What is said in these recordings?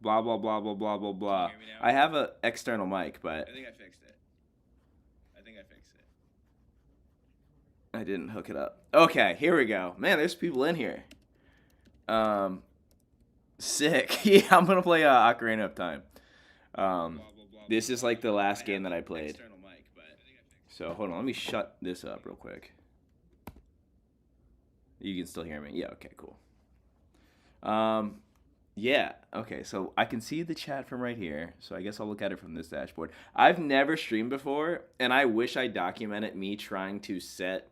blah blah blah blah blah blah Can you blah. hear me now? I have a external mic, but I think I fixed it. I think I fixed it. I didn't hook it up. Okay, here we go. Man, there's people in here. Um, Sick. Yeah, I'm gonna play Ocarina of Time. Um, Blah blah blah blah this is blah. like the I last have game that an I played. external mic, but I think I fixed So hold on, let me shut this up real quick. You can still hear me. Yeah. Okay. Cool. Um, yeah. Okay. So I can see the chat from right here. So I guess I'll look at it from this dashboard. I've never streamed before, and I wish I documented me trying to set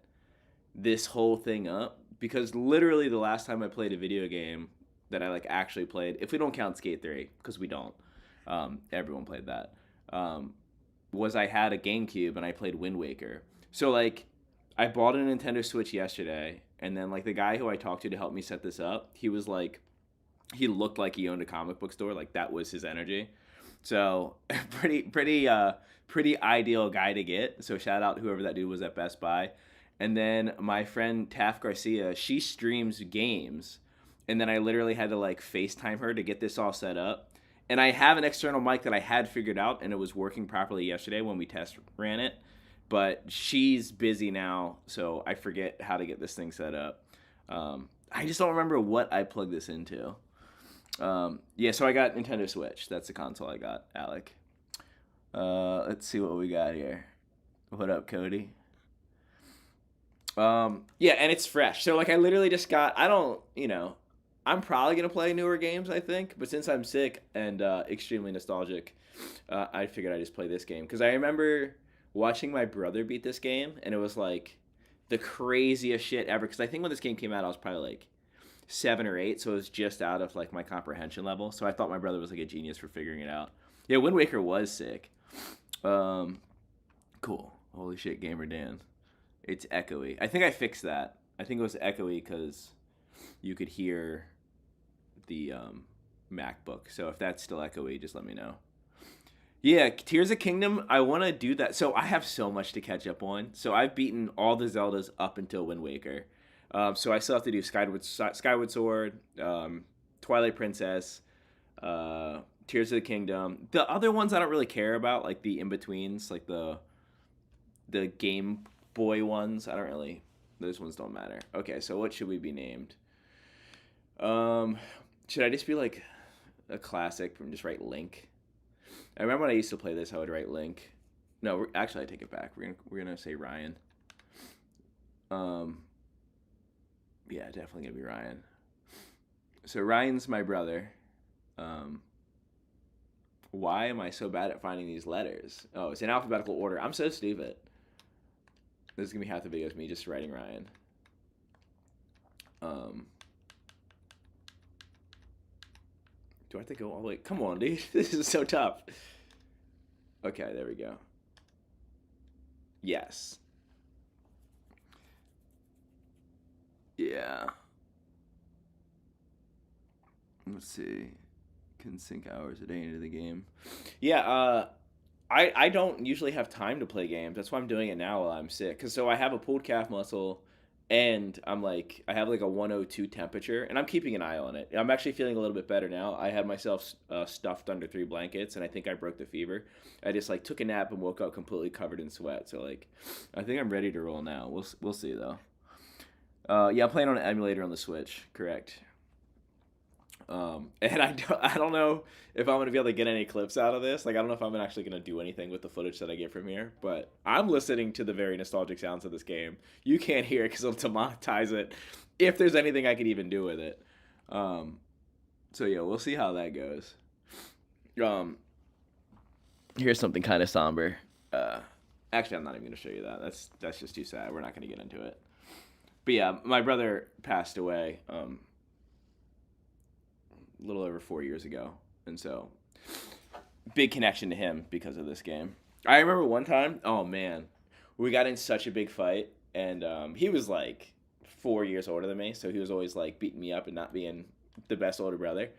this whole thing up because literally the last time I played a video game that I like actually played, if we don't count Skate 3, because we don't, everyone played that. Um, was I had a GameCube and I played Wind Waker. So like I bought a Nintendo Switch yesterday, and then like the guy who I talked to help me set this up, he was like he looked like he owned a comic book store, like that was his energy. So pretty ideal guy to get. So shout out whoever that dude was at Best Buy. And then my friend Taff Garcia, she streams games, and then I literally had to like FaceTime her to get this all set up. And I have an external mic that I had figured out, and it was working properly yesterday when we test ran it. But she's busy now, so I forget how to get this thing set up. I just don't remember what I plugged this into. Yeah, so I got Nintendo Switch. That's the console I got, Alec. Let's see what we got here. What up, Cody? Yeah, and it's fresh. So like I literally just got I don't, I'm probably going to play newer games, I think, but since I'm sick and extremely nostalgic, I figured I'd just play this game cuz I remember watching my brother beat this game and it was like the craziest shit ever cuz I think when this game came out I was probably like 7 or 8, so it was just out of like my comprehension level. So I thought my brother was like a genius for figuring it out. Yeah, Wind Waker was sick. Um cool. Holy shit, Gamer Dan. It's echoey. I think I fixed that. I think it was echoey because you could hear the MacBook. So if that's still echoey, just let me know. Yeah, Tears of Kingdom, I want to do that. So I have so much to catch up on. So I've beaten all the Zeldas up until Wind Waker. So I still have to do Skyward Sword, Twilight Princess, Tears of the Kingdom. The other ones I don't really care about, like the in betweens, like the Game Boy ones. I don't really. Those ones don't matter. Okay, so what should we be named? Should I just be like a classic and just write Link? I remember when I used to play this, I would write Link. No, actually, I take it back. We're gonna say Ryan. Um, yeah, definitely gonna be Ryan. So Ryan's my brother. Um, why am I so bad at finding these letters? Oh, it's in alphabetical order. I'm so stupid. This is gonna be half the video of me just writing Ryan. Do I have to go all the way? Come on, dude. This is so tough. Okay, there we go. Yes. Yeah. Let's see. Can sink hours a day into the game. Yeah, I don't usually have time to play games. That's why I'm doing it now while I'm sick. Cause so I have a pulled calf muscle, and I have like a 102 temperature, and I'm keeping an eye on it. I'm actually feeling a little bit better now. I had myself stuffed under 3 blankets, and I think I broke the fever. I just like took a nap and woke up completely covered in sweat. So like, I think I'm ready to roll now. We'll see though. Yeah, I'm playing on an emulator on the Switch. Correct. And I don't know if I'm gonna be able to get any clips out of this. Like, I don't know if I'm actually gonna do anything with the footage that I get from here. But I'm listening to the very nostalgic sounds of this game. You can't hear it because it'll demonetize it. If there's anything I could even do with it. Um, so yeah, we'll see how that goes. Um, Here's something kind of somber. Actually, I'm not even gonna show you that. That's just too sad. We're not gonna get into it. But yeah, my brother passed away. A little over 4 years ago, and so big connection to him because of this game. I remember one time, oh man, we got in such a big fight, and he was like 4 years older than me, so he was always like beating me up and not being the best older brother.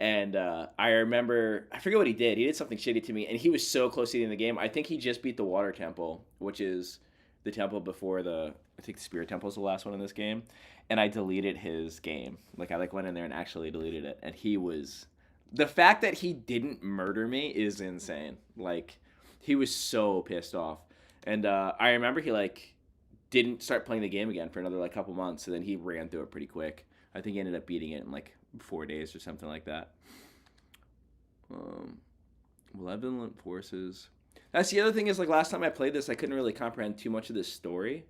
And I remember, I forget what he did. He did something shitty to me, and he was so close to the end of the game. I think he just beat the Water Temple, which is the temple before I think the Spirit Temple is the last one in this game. And I deleted his game. Like, I like went in there and actually deleted it. And he was the fact that he didn't murder me is insane. Like, he was so pissed off, and I remember he like didn't start playing the game again for another like couple months, and then he ran through it pretty quick. I think he ended up beating it in like 4 days or something like that. Um, Malevolent forces. That's the other thing is like last time I played this, I couldn't really comprehend too much of this story.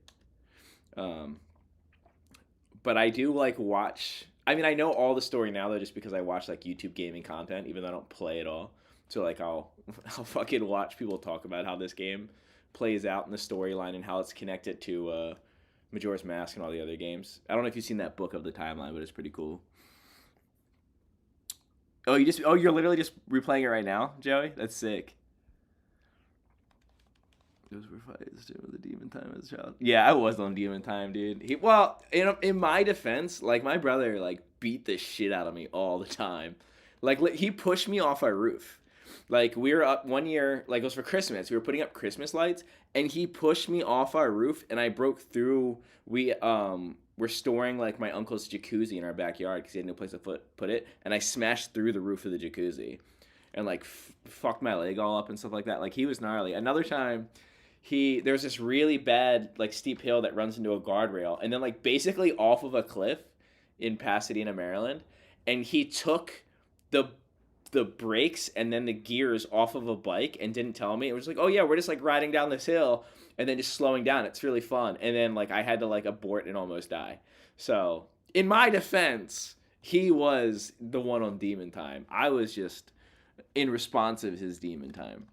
Um, but I do like watch. I mean, I know all the story now though, just because I watch like YouTube gaming content, even though I don't play at all. So like I'll fucking watch people talk about how this game plays out in the storyline and how it's connected to Majora's Mask and all the other games. I don't know if you've seen that book of the timeline, but it's pretty cool. You're literally just replaying it right now, Joey. That's sick. Those were fights during the demon time as a child. Yeah, I was on demon time, dude. Well, in my defense, like my brother like beat the shit out of me all the time. Like he pushed me off our roof. Like we were up one year, like it was for Christmas. We were putting up Christmas lights, and he pushed me off our roof, and I broke through. We were storing like my uncle's jacuzzi in our backyard because he had no place to put it, and I smashed through the roof of the jacuzzi, and like fucked my leg all up and stuff like that. Like he was gnarly. Another time there's this really bad like steep hill that runs into a guardrail and then like basically off of a cliff in Pasadena, Maryland, and he took the brakes and then the gears off of a bike and didn't tell me. It was like, "Oh yeah, we're just like riding down this hill and then just slowing down. It's really fun." And then like I had to like abort and almost die. So, in my defense, he was the one on demon time. I was just in response of his demon time.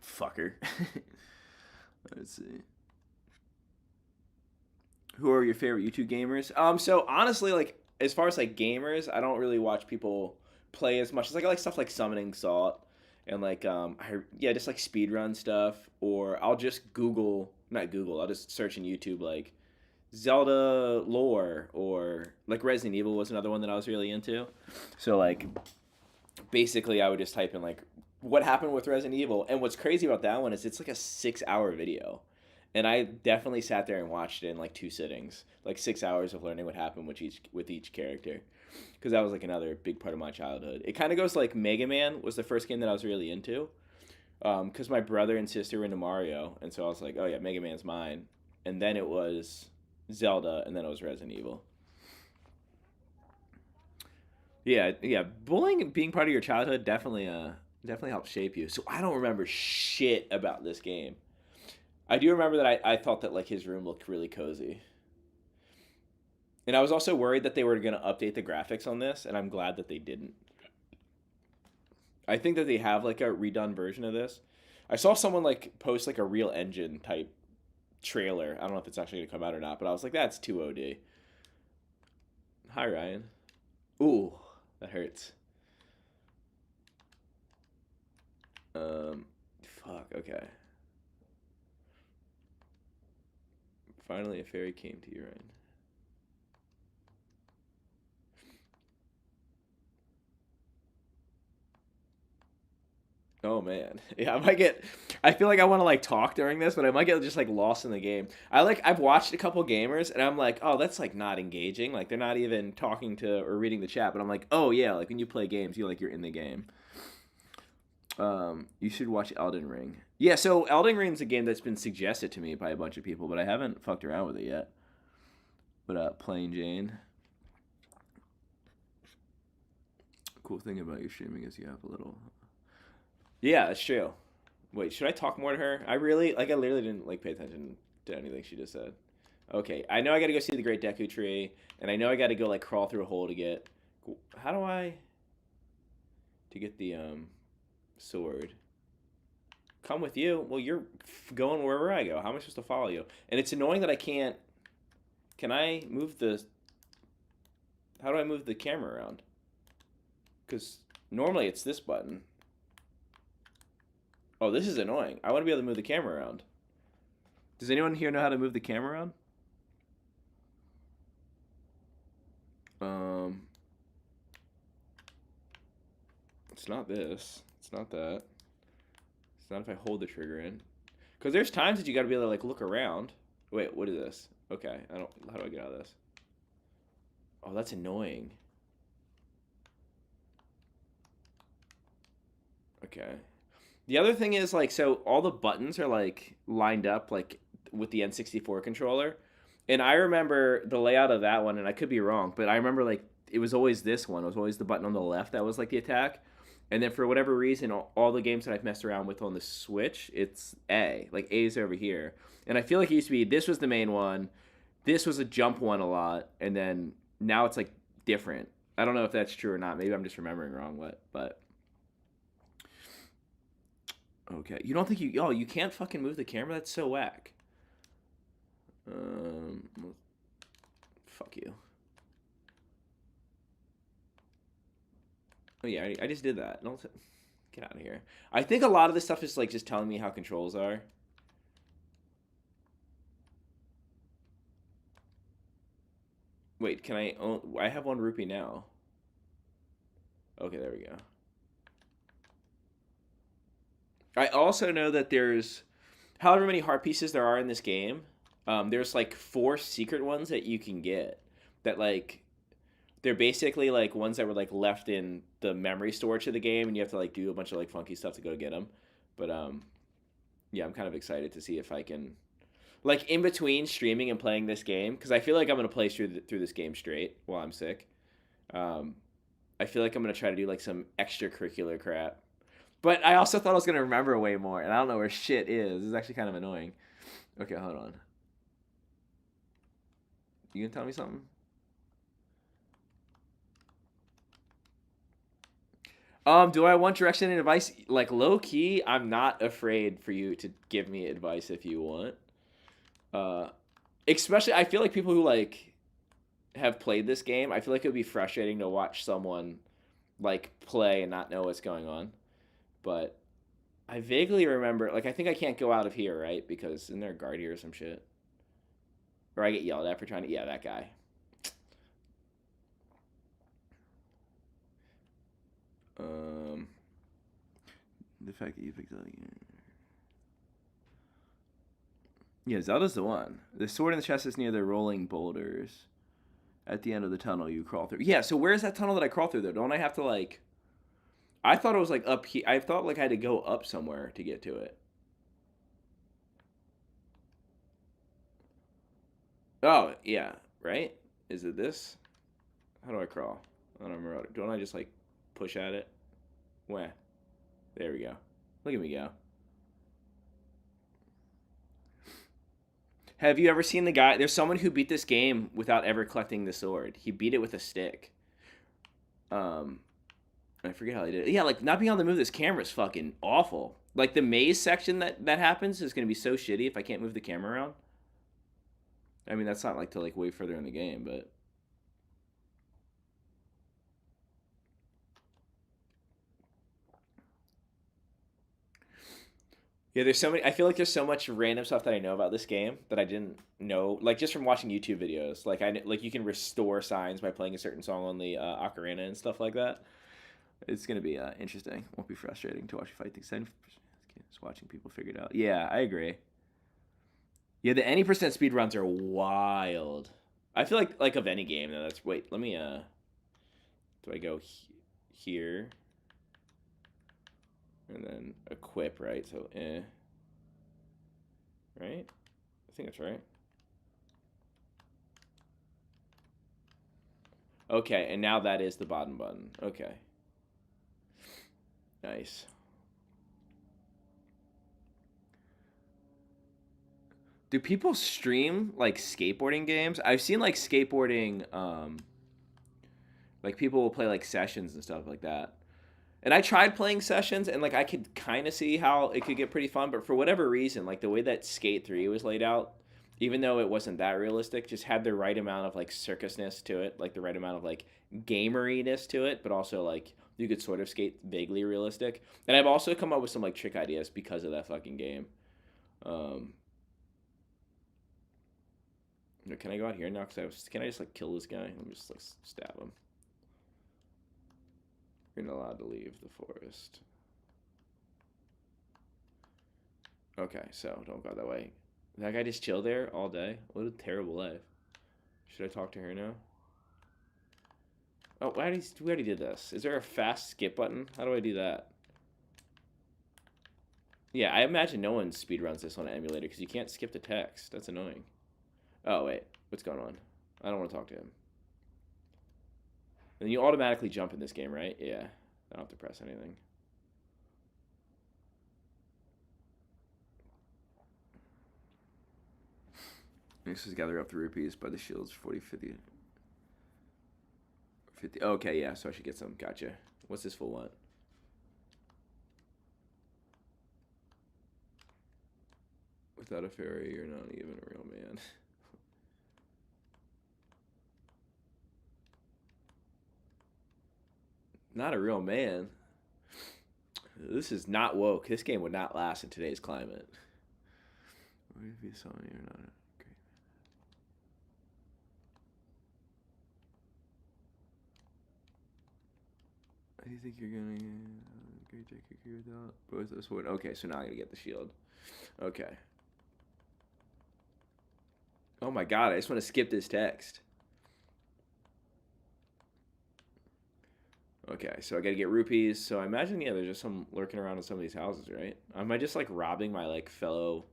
Fucker. Let's see. Who are your favorite YouTube gamers? So honestly, like as far as like gamers, I don't really watch people play as much as like I like stuff like Summoning Salt and like just like speedrun stuff, or I'll just not Google, I'll just search in YouTube like Zelda lore, or like Resident Evil was another one that I was really into. So like basically I would just type in like what happened with Resident Evil. And what's crazy about that one is it's like a 6 hour video. And I definitely sat there and watched it in like 2 sittings, like 6 hours of learning what happened with each character, because that was like another big part of my childhood. It kind of goes like Mega Man was the first game that I was really into, because my brother and sister were into Mario, and so I was like, oh yeah, Mega Man's mine. And then it was Zelda, and then it was Resident Evil. Yeah, yeah. Bullying being part of your childhood definitely helps shape you. So I don't remember shit about this game. I do remember that I thought that like his room looked really cozy. And I was also worried that they were going to update the graphics on this, and I'm glad that they didn't. I think that they have like a redone version of this. I saw someone like post like a Real Engine type trailer. I don't know if it's actually going to come out or not, but I was like, that's too OD. Hi, Ryan. Ooh, that hurts. Fuck, okay. Finally, a fairy came to you, Ryan. Oh man, yeah, I might get. I feel like I want to like talk during this, but I might get just like lost in the game. I've watched a couple gamers, and I'm like, oh, that's like not engaging. Like they're not even talking to or reading the chat. But I'm like, oh yeah, like when you play games, you're in the game. You should watch Elden Ring. Yeah, so Elden Ring's a game that's been suggested to me by a bunch of people, but I haven't fucked around with it yet. But Plain Jane. Cool thing about your streaming is you have a little. Yeah, that's true. Wait, should I talk more to her? I literally didn't like pay attention to anything she just said. Okay, I know I got to go see the Great Deku Tree, and I know I got to go like crawl through a hole to get. How do I? To get the sword. Come with you. Well, you're going wherever I go. How am I supposed to follow you? And it's annoying that I can't. Can I move the? How do I move the camera around? Because normally it's this button. Oh, this is annoying. I want to be able to move the camera around. Does anyone here know how to move the camera around? It's not this. It's not that. It's not if I hold the trigger in. Because there's times that you got to be able to like look around. Wait, what is this? Okay, I don't. How do I get out of this? Oh, that's annoying. Okay. The other thing is like so all the buttons are like lined up like with the N64 controller. And I remember the layout of that one and I could be wrong, but I remember like it was always this one. It was always the button on the left that was like the attack. And then for whatever reason all the games that I've messed around with on the Switch, it's A. Like A's over here. And I feel like it used to be this was the main one. This was a jump one a lot and then now it's like different. I don't know if that's true or not. Maybe I'm just remembering wrong what, but okay. You don't think you? Oh, you can't fucking move the camera. That's so whack. Well, fuck you. Oh yeah, I just did that. Don't get out of here. I think a lot of this stuff is like just telling me how controls are. Wait, can I? Oh, I have 1 rupee now. Okay, there we go. I also know that there's however many heart pieces there are in this game. There's like 4 secret ones that you can get that like they're basically like ones that were like left in the memory storage of the game, and you have to like do a bunch of like funky stuff to go get them. But yeah, I'm kind of excited to see if I can like in between streaming and playing this game because I feel like I'm gonna play through this game straight while I'm sick. Um, I feel like I'm gonna try to do like some extracurricular crap. But I also thought I was gonna remember way more, and I don't know where shit is. This is actually kind of annoying. Okay, hold on. You can tell me something? Do I want direction and advice? Like low key, I'm not afraid for you to give me advice if you want. Uh, Especially I feel like people who like have played this game, I feel like it would be frustrating to watch someone like play and not know what's going on. But I vaguely remember, like I think I can't go out of here, right? Because isn't there a guard here or some shit? Or I get yelled at for trying to, yeah, that guy. Um, the fact that you picked up. Yeah, Zelda's the one. The sword in the chest is near the rolling boulders. At the end of the tunnel, you crawl through. Yeah, so where's that tunnel that I crawl through though? Don't I have to like? I thought it was like up here. I thought like I had to go up somewhere to get to it. Oh yeah, right. Is it this? How do I crawl? I don't remember. Don't I just like push at it? Where? There we go. Look at me go. Have you ever seen the guy? There's someone who beat this game without ever collecting the sword. He beat it with a stick. Um, I forget how he did it. Yeah, like not being able to move this camera is fucking awful. Like the maze section that happens is gonna be so shitty if I can't move the camera around. I mean, that's not like till like way further in the game, but yeah, there's so many. I feel like there's so much random stuff that I know about this game that I didn't know, like just from watching YouTube videos. Like you can restore signs by playing a certain song on the ocarina and stuff like that. It's gonna be interesting. Won't be frustrating to watch you fight things. Just watching people figure it out. Yeah, I agree. Yeah, the any percent speed runs are wild. I feel like of any game though. That's wait. Let me Do I go here and then equip right? So right. I think that's right. Okay, and now that is the bottom button. Okay. Nice. Do people stream like skateboarding games? I've seen like skateboarding like people will play like sessions and stuff like that. And I tried playing sessions and like I could kind of see how it could get pretty fun, but for whatever reason, like the way that Skate 3 was laid out, even though it wasn't that realistic, just had the right amount of like circusness to it, like the right amount of like gameriness to it, but also like you could sort of skate vaguely realistic. And I've also come up with some like trick ideas because of that fucking game. Um, can I go out here now? Can I just like kill this guy? Let me just like stab him. You're not allowed to leave the forest. Okay, so don't go that way. That guy just chilled there all day. What a terrible life. Should I talk to her now? Oh, we already did this. Is there a fast skip button? How do I do that? Yeah, I imagine no one speedruns this on an emulator because you can't skip the text. That's annoying. Oh, wait. What's going on? I don't want to talk to him. And you automatically jump in this game, right? Yeah. I don't have to press anything. Next is gather up the rupees by the shields, 40, 50. 50. Okay, yeah, so I should get some. Gotcha. What's this full want? Without a fairy, you're not even a real man. Not a real man. This is not woke. This game would not last in today's climate. What if you saw me or not? Great. Do you think you're gonna great check your without both those sword? Okay, so now I gotta get the shield. Okay. Oh my god, I just want to skip this text. Okay, so I gotta get rupees. So I imagine, yeah, there's just some lurking around in some of these houses, right? Am I just like robbing my like fellow,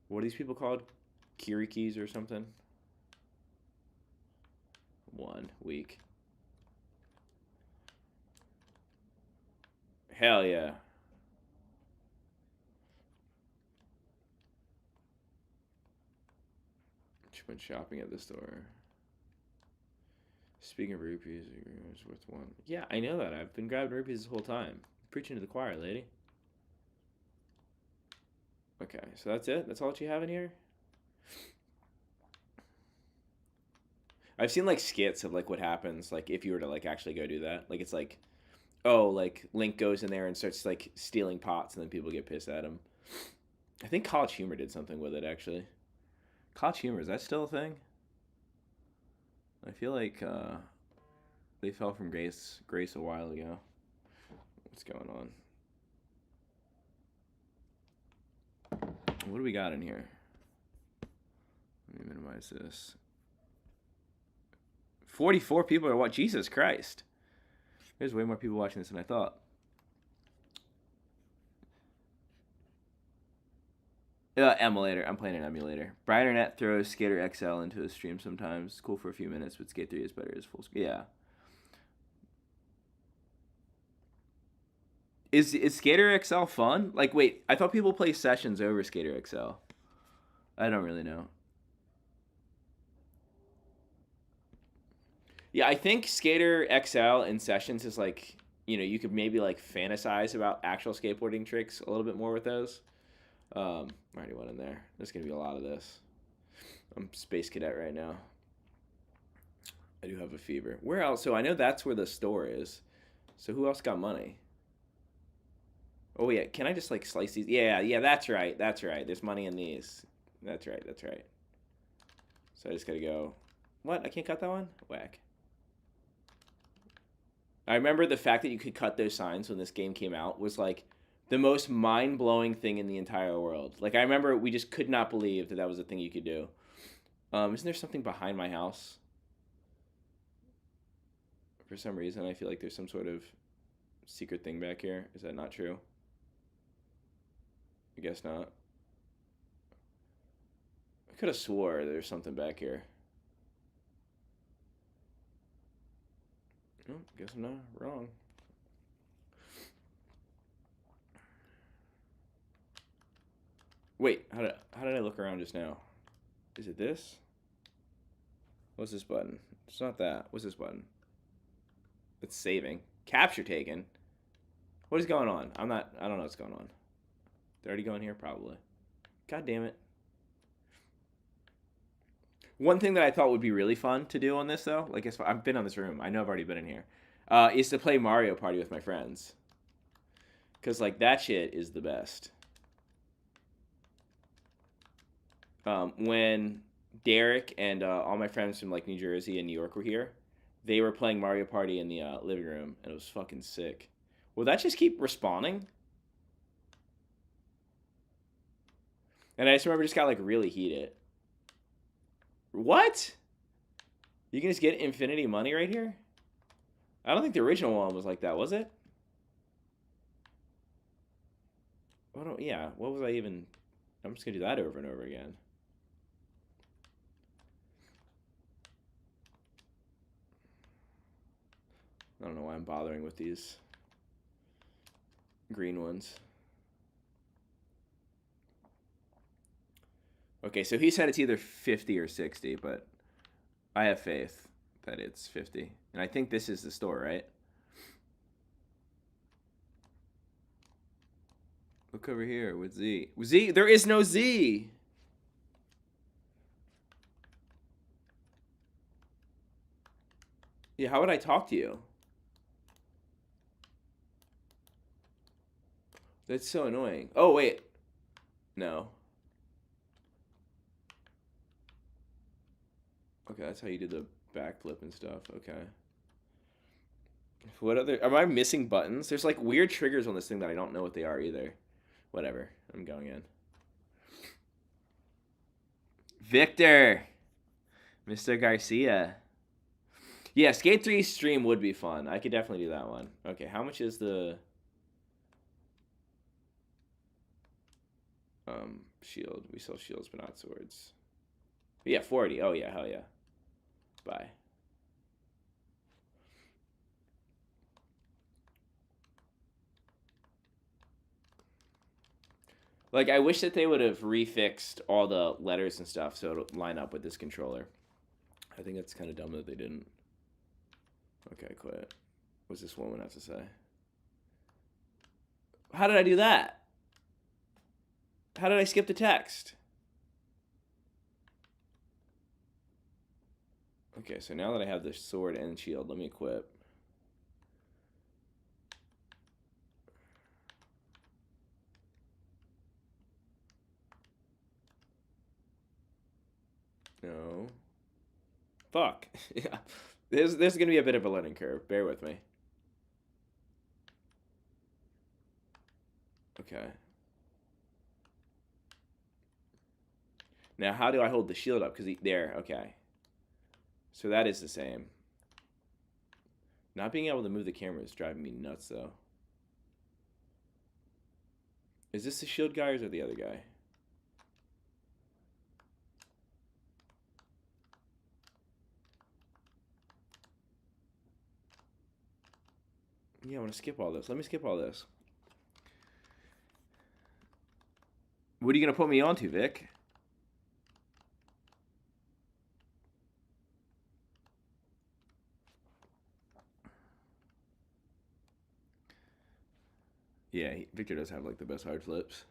what are these people called? Kirikis or something? 1 week. Hell yeah. She went shopping at the store. Speaking of rupees, it's worth 1. Yeah, I know that. I've been grabbing rupees this whole time. Preaching to the choir, lady. Okay, so that's it? That's all that you have in here? I've seen like skits of like what happens like if you were to like actually go do that. Like it's like, oh, like Link goes in there and starts like stealing pots and then people get pissed at him. I think College Humor did something with it actually. College Humor, is that still a thing? I feel like they fell from grace a while ago. What's going on? What do we got in here? Let me minimize this. 44 people are watching. Jesus Christ. There's way more people watching this than I thought. Emulator. I'm playing an emulator. Brian Internet throws Skater XL into a stream sometimes. It's cool for a few minutes, but Skate 3 is better as full screen. Yeah. Is Skater XL fun? Like, wait, I thought people play sessions over Skater XL. I don't really know. Yeah, I think Skater XL in sessions is like, you know, you could maybe like fantasize about actual skateboarding tricks a little bit more with those. I already went in there. There's gonna be a lot of this. I'm Space Cadet right now. I do have a fever. Where else? So I know that's where the store is. So who else got money? Oh yeah, can I just like slice these? Yeah, that's right. That's right. There's money in these. That's right. That's right. So I just gotta go. What? I can't cut that one? Whack. I remember the fact that you could cut those signs when this game came out was like the most mind-blowing thing in the entire world. Like I remember we just could not believe that that was a thing you could do. Isn't there something behind my house? For some reason, I feel like there's some sort of secret thing back here. Is that not true? I guess not. I could have swore there's something back here. Oh, guess I'm not wrong. Wait, how did I look around just now? Is it this? What's this button? It's not that. What's this button? It's saving. Capture taken. What is going on? I don't know what's going on. They're already going here? Probably. God damn it. One thing that I thought would be really fun to do on this, though, like I've been on this room. I know I've already been in here. Is to play Mario Party with my friends. Because, like, that shit is the best. When Derek and all my friends from, like, New Jersey and New York were here, they were playing Mario Party in the living room, and it was fucking sick. Will that just keep respawning? And I just remember just got, like, really heated. What? You can just get infinity money right here? I don't think the original one was like that, was it? Yeah, what was I even... I'm just gonna do that over and over again. I don't know why I'm bothering with these green ones. Okay, so he said it's either 50 or 60, but I have faith that it's 50. And I think this is the store, right? Look over here with Z. Z, there is no Z. Yeah, how would I talk to you? That's so annoying. Oh, wait. No. Okay, that's how you do the backflip and stuff. Okay. What other... Am I missing buttons? There's like weird triggers on this thing that I don't know what they are either. Whatever. I'm going in. Victor! Mr. Garcia. Yeah, Skate 3 stream would be fun. I could definitely do that one. Okay, how much is the... shield? We sell shields, but not swords. But yeah, 40. Oh, yeah, hell yeah. Bye. Like, I wish that they would have refixed all the letters and stuff so it'll line up with this controller. I think that's kind of dumb that they didn't. Okay, quit. What's this woman have to say? How did I do that? How did I skip the text? Okay, so now that I have the sword and shield, let me equip. No. Fuck. Yeah. There's going to be a bit of a learning curve. Bear with me. Okay. Now, how do I hold the shield up? Because there, okay. So that is the same. Not being able to move the camera is driving me nuts, though. Is this the shield guy or is it the other guy? Yeah, I want to skip all this. Let me skip all this. What are you going to put me onto, Vic? Yeah, Victor does have like the best hard flips.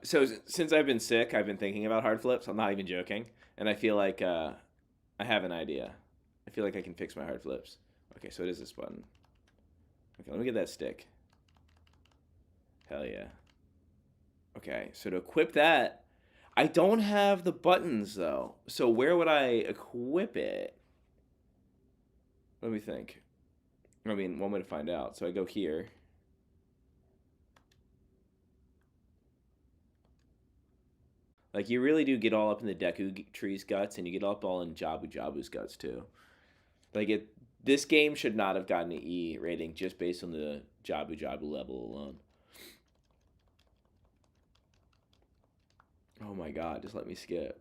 So since I've been sick, I've been thinking about hard flips. I'm not even joking, and I feel like I have an idea. I feel like I can fix my hard flips. Okay, so it is this button. Okay, let me get that stick. Hell yeah. Okay, so to equip that, I don't have the buttons though. So where would I equip it? Let me think. I mean, one way to find out. So I go here. Like, you really do get all up in the Deku Tree's guts, and you get up all in Jabu Jabu's guts, too. Like, this game should not have gotten an E rating just based on the Jabu Jabu level alone. Oh my god, just let me skip.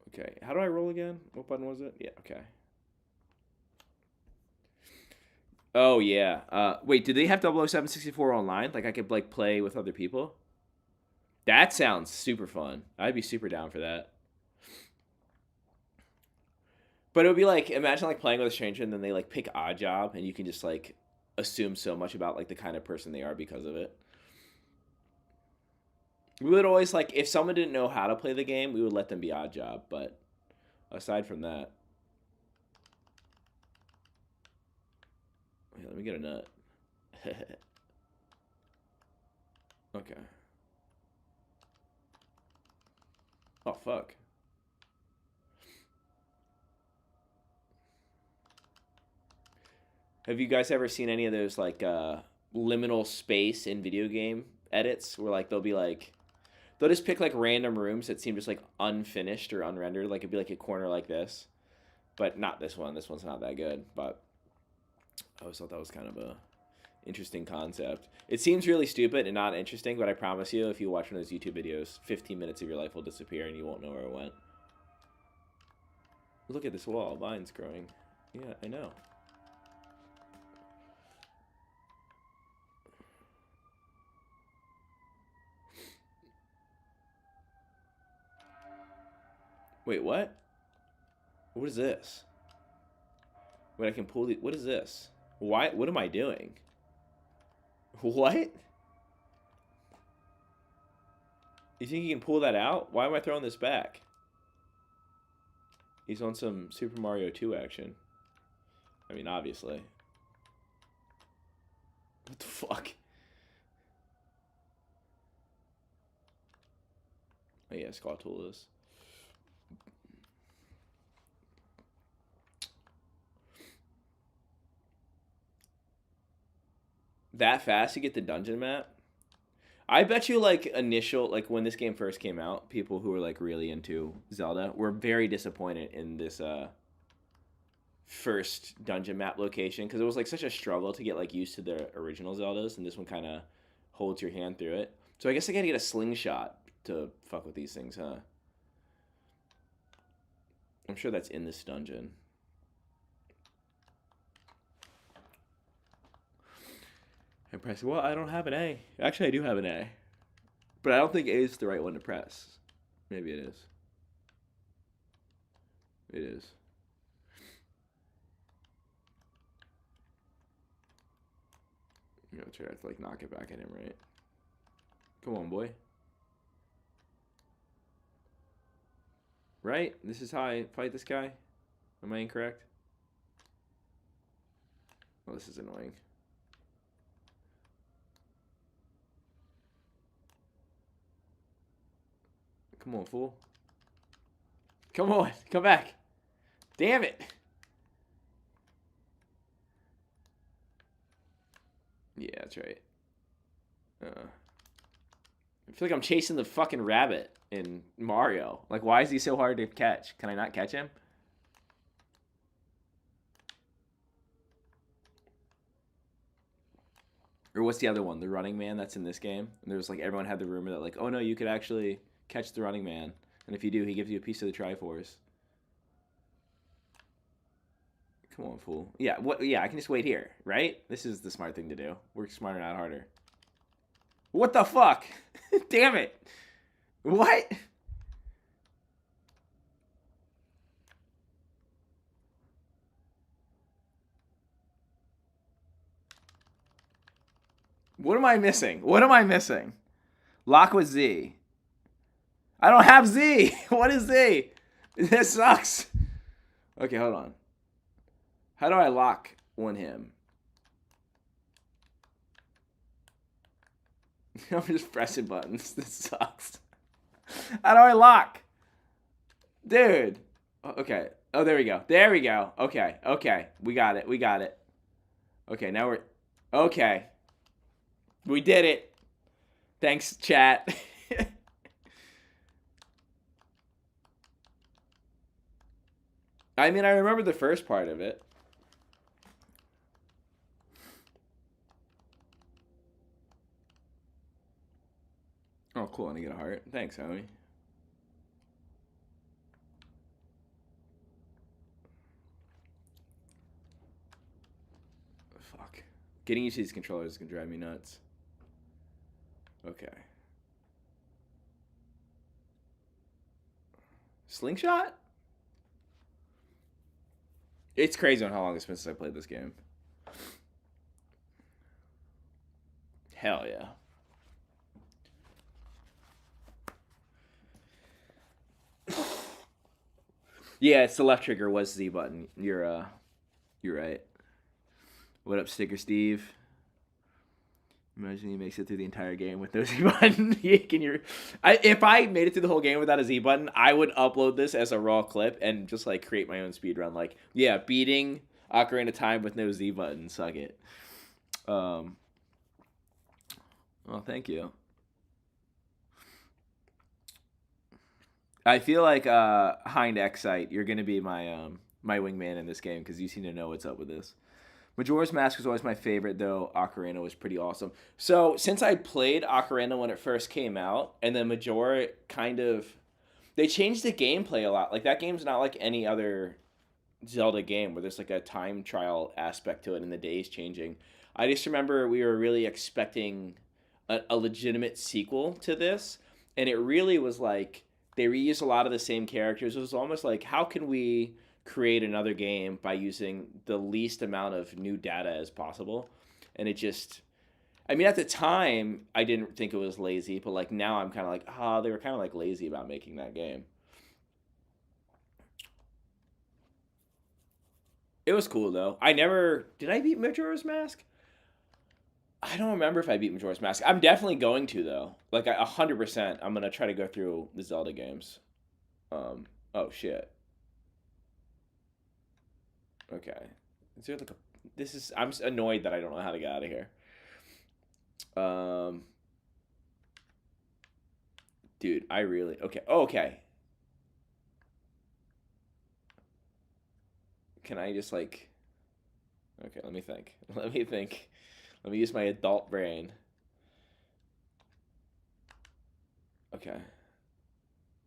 Okay, how do I roll again? What button was it? Yeah, okay. Oh, yeah. Wait, do they have 00764 online? Like, I could, like, play with other people? That sounds super fun. I'd be super down for that. But it would be like, imagine like playing with a stranger and then they like pick odd job and you can just like assume so much about like the kind of person they are because of it. We would always like, if someone didn't know how to play the game, we would let them be odd job. But aside from that, let me get a nut. Okay. Oh fuck. Have you guys ever seen any of those like liminal space in video game edits where like they'll be like They'll just pick like random rooms that seem just like unfinished or unrendered. Like it'd be like a corner like this, but not this one. This one's not that good. But I always thought that was kind of a interesting concept. It seems really stupid and not interesting, but I promise you, if you watch one of those YouTube videos, 15 minutes of your life will disappear and you won't know where it went. Look at this wall. Mine's growing. Yeah, I know. Wait, what? What is this? Wait, I can pull the... What is this? Why? What am I doing? What? You think you can pull that out? Why am I throwing this back? He's on some Super Mario 2 action. I mean, obviously. What the fuck? Oh yeah, Skull Tool is. That fast you get the dungeon map? I bet you like when this game first came out, people who were like really into Zelda were very disappointed in this first dungeon map location because it was like such a struggle to get like used to the original Zeldas, and this one kind of holds your hand through it. So I guess I gotta get a slingshot to fuck with these things, huh? I'm sure that's in this dungeon. I press. Well, I don't have an A. Actually, I do have an A, but I don't think A is the right one to press. Maybe it is. It is. You know, try to like knock it back at him, right? Come on, boy. Right? This is how I fight this guy? Am I incorrect? Oh, this is annoying. Come on, fool. Come on. Come back. Damn it. Yeah, that's right. I feel like I'm chasing the fucking rabbit in Mario. Like, why is he so hard to catch? Can I not catch him? Or what's the other one? The Running Man that's in this game? And there was like, everyone had the rumor that like, oh no, you could actually catch the Running Man. And if you do, he gives you a piece of the Triforce. Come on, fool. Yeah, what? Yeah, I can just wait here, right? This is the smart thing to do. Work smarter, not harder. What the fuck? Damn it. What? What am I missing? What am I missing? Lock with Z. I don't have Z. What is Z? This sucks. Okay, hold on. How do I lock on him? I'm just pressing buttons. This sucks. How do I lock? Dude. Okay. Oh, there we go. There we go. Okay. Okay. We got it. We got it. Okay, now we're... Okay. We did it. Thanks, chat. I mean, I remember the first part of it. Oh, cool. I get a heart. Thanks, homie. Fuck. Getting used to these controllers is going to drive me nuts. Okay. Slingshot? It's crazy on how long it's been since I played this game. Hell yeah. Yeah, it's the left trigger was Z button. You're right. What up, Sticker Steve? Imagine he makes it through the entire game with no Z button. If I made it through the whole game without a Z button, I would upload this as a raw clip and just like create my own speed run. Like, yeah, beating Ocarina of Time with no Z button. Suck it. Well, thank you. I feel like Hind Excite, you're gonna be my wingman in this game because you seem to know what's up with this. Majora's Mask was always my favorite, though Ocarina was pretty awesome. So since I played Ocarina when it first came out, and then Majora kind of they changed the gameplay a lot. Like that game's not like any other Zelda game where there's like a time trial aspect to it and the days changing. I just remember we were really expecting a legitimate sequel to this, and it really was like they reused a lot of the same characters. It was almost like how can we create another game by using the least amount of new data as possible, and it just. I mean, at the time, I didn't think it was lazy, but like now, I'm kind of like, they were kind of like lazy about making that game. It was cool though. I never did. I beat Majora's Mask. I don't remember if I beat Majora's Mask. I'm definitely going to though. Like 100%, I'm gonna try to go through the Zelda games. Oh shit. Okay. Is there like a? This is. I'm annoyed that I don't know how to get out of here. Um, dude, I really. Okay. Oh, okay. Can I just like? Okay, let me think. Let me think. Let me use my adult brain. Okay.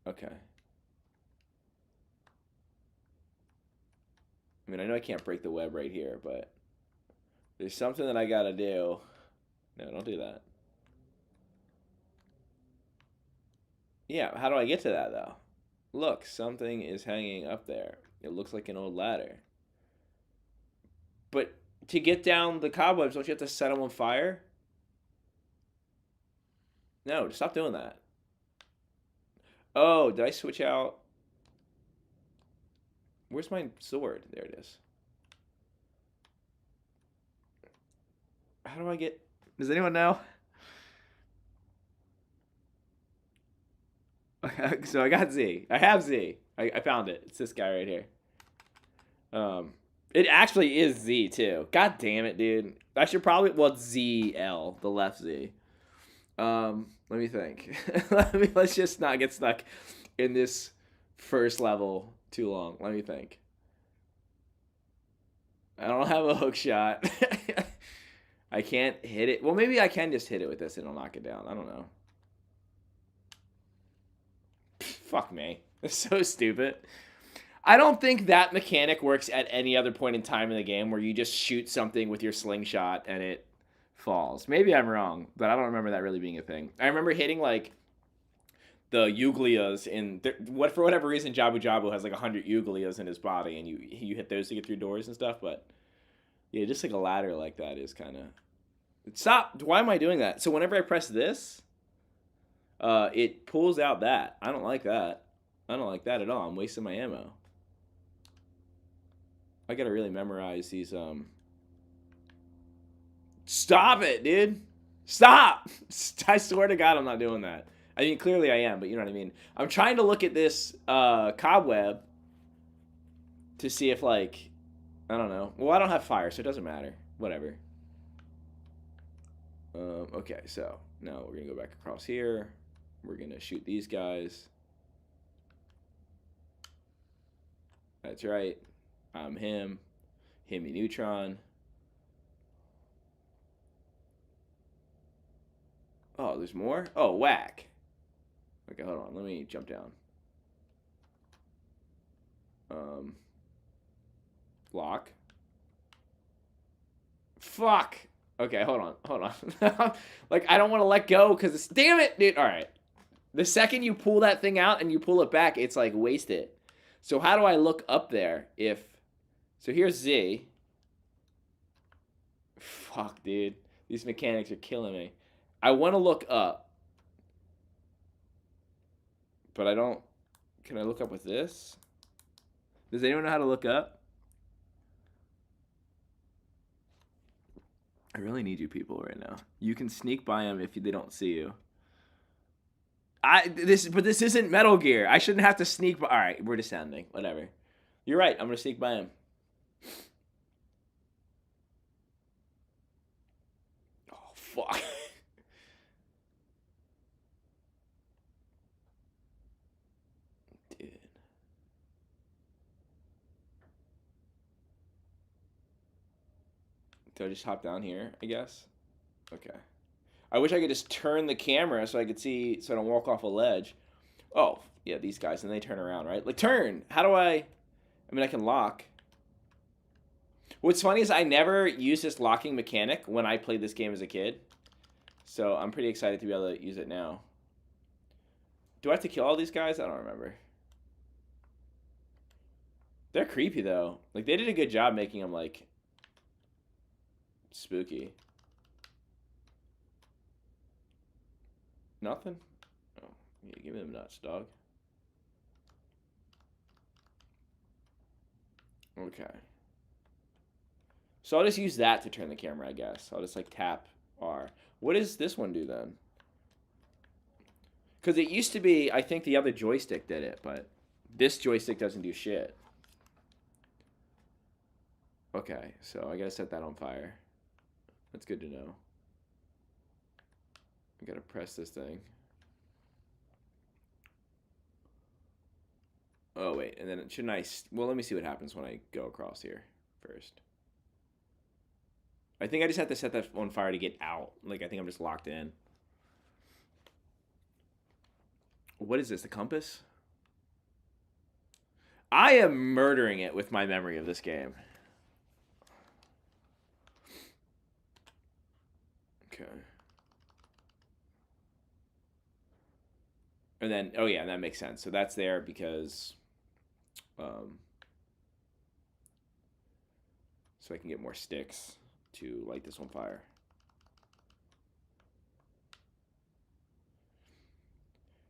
Okay. I mean, I know I can't break the web right here, but there's something that I gotta do. No, don't do that. Yeah, how do I get to that though? Look, something is hanging up there. It looks like an old ladder. But to get down the cobwebs, don't you have to set them on fire? No, stop doing that. Oh, did I switch out? Where's my sword? There it is. How do I get? Does anyone know? So I got Z. I have Z. I found it. It's this guy right here. Um, it actually is Z too. God damn it, dude. I should probably well it's ZL, the left Z. Let me think. Let's just not get stuck in this first level too long. Let me think. I don't have a hook shot. I can't hit it. Well, maybe I can just hit it with this and it'll knock it down. I don't know. Fuck me. It's so stupid. I don't think that mechanic works at any other point in time in the game where you just shoot something with your slingshot and it falls. Maybe I'm wrong, but I don't remember that really being a thing. I remember hitting like the Euglias in what for whatever reason Jabu Jabu has like 100 Euglias in his body and you hit those to get through doors and stuff, but yeah, just like a ladder like that is kind of stop. Why am I doing that? So whenever I press this, it pulls out that. I don't like that. I don't like that at all. I'm wasting my ammo. I gotta really memorize these. Stop it, dude. Stop. I swear to God, I'm not doing that. I mean, clearly I am, but you know what I mean. I'm trying to look at this cobweb to see if, like, I don't know. Well, I don't have fire, so it doesn't matter. Whatever. Okay, so now we're gonna go back across here. We're gonna shoot these guys. That's right. I'm him. Himmy Neutron. Oh, there's more? Oh, whack. Okay, hold on. Let me jump down. Block. Fuck. Okay, hold on. Hold on. Like, I don't want to let go because it's... Damn it, dude. All right. The second you pull that thing out and you pull it back, it's like wasted. So how do I look up there if... So here's Z. Fuck, dude. These mechanics are killing me. I want to look up. But I don't... Can I look up with this? Does anyone know how to look up? I really need you people right now. You can sneak by them if they don't see you. But this isn't Metal Gear. I shouldn't have to sneak by. All right, we're descending. Whatever. You're right. I'm gonna sneak by him. Oh fuck. Do I just hop down here, I guess? Okay. I wish I could just turn the camera so I could see, so I don't walk off a ledge. Oh, yeah, these guys, and they turn around, right? Like, turn! How do I... I mean, I can lock. What's funny is I never used this locking mechanic when I played this game as a kid. So I'm pretty excited to be able to use it now. Do I have to kill all these guys? I don't remember. They're creepy, though. Like, they did a good job making them, like, spooky. Nothing? Oh, yeah, give me them nuts, dog. Okay. So I'll just use that to turn the camera, I guess. I'll just, like, tap R. What does this one do, then? Because it used to be, I think the other joystick did it, but this joystick doesn't do shit. Okay, so I gotta set that on fire. That's good to know. I gotta press this thing. Oh, wait, and then shouldn't I... Well, let me see what happens when I go across here first. I think I just have to set that on fire to get out. Like, I think I'm just locked in. What is this, the compass? I am murdering it with my memory of this game. Okay. And then, oh yeah, that makes sense. So that's there because, so I can get more sticks to light this on fire.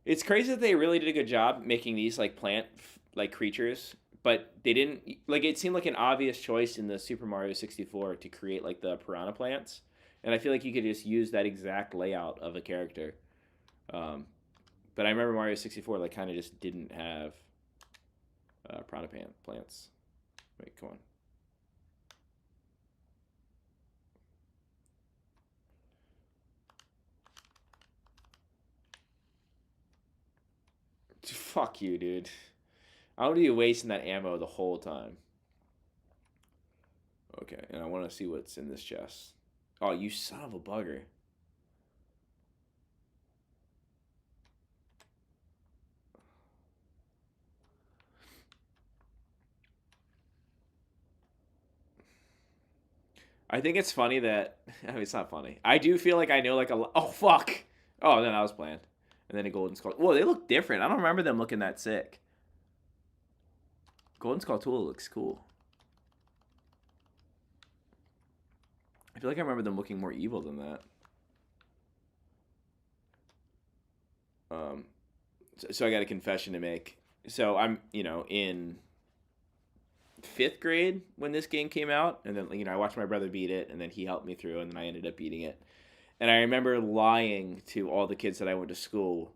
It's crazy that they really did a good job making these like plant like creatures, but they didn't like it seemed like an obvious choice in the Super Mario 64 to create like the piranha plants. And I feel like you could just use that exact layout of a character. Um, but I remember Mario 64 like kind of just didn't have piranha plants. Wait, come on. Fuck you, dude. I don't need to be wasting that ammo the whole time. Okay, and I want to see what's in this chest. Oh, you son of a bugger. I think it's funny that... I mean, it's not funny. I do feel like I know like a... Oh, fuck! Oh, no, that was planned. And then a golden skull. Whoa, they look different. I don't remember them looking that sick. Golden Skull Tool looks cool. I feel like I remember them looking more evil than that. So I got a confession to make. So I'm, in 5th grade when this game came out, and then I watched my brother beat it, and then he helped me through, and then I ended up beating it. And I remember lying to all the kids that I went to school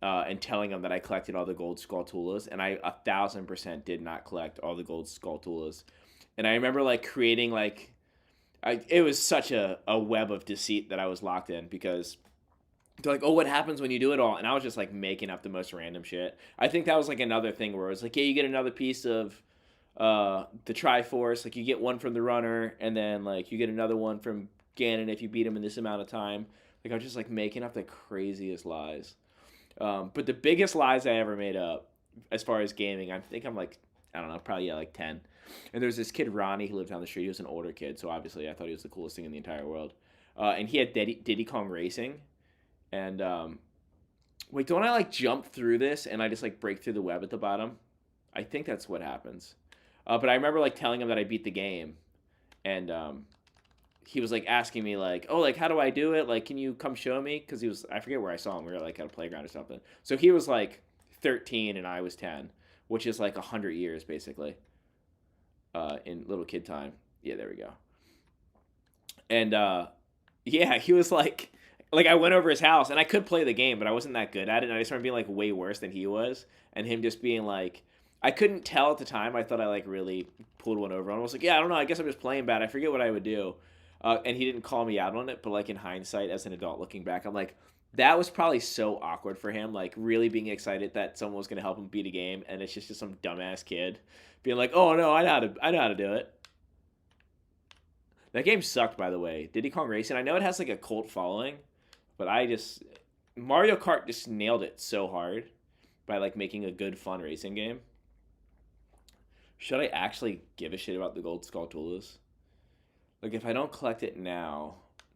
and telling them that I collected all the gold Skulltulas, and I 1,000% did not collect all the gold Skulltulas. And I remember creating it was such a web of deceit that I was locked in because they're like, oh, what happens when you do it all? And I was just making up the most random shit. I think that was another thing where it was yeah, you get another piece of the Triforce, you get one from the runner, and then you get another one from Ganon if you beat him in this amount of time. I was just making up the craziest lies. But the biggest lies I ever made up as far as gaming, I think I'm I don't know, probably 10. And there's this kid Ronnie who lived down the street. He was an older kid, so obviously I thought he was the coolest thing in the entire world. And he had Diddy Kong Racing. And wait, don't I jump through this and I just break through the web at the bottom? I think that's what happens. But I remember telling him that I beat the game, and he was asking me oh, how do I do it? Can you come show me? Because he was, I forget where I saw him. We were at a playground or something. So he was 13 and I was 10, which is 100 years basically. In little kid time. Yeah, there we go. And yeah, he was I went over his house and I could play the game, but I wasn't that good at it. And I just remember being way worse than he was, and him just being I couldn't tell at the time. I thought I really pulled one over. And I was yeah, I don't know. I guess I'm just playing bad. I forget what I would do. And he didn't call me out on it, but in hindsight, as an adult looking back, I'm that was probably so awkward for him. Really being excited that someone was going to help him beat a game, and it's just some dumbass kid being oh no, I know how to do it. That game sucked, by the way. Diddy Kong Racing. I know it has like a cult following, but Mario Kart just nailed it so hard by like making a good fun racing game. Should I actually give a shit about the Gold Skull Tools? Like if I don't collect it now,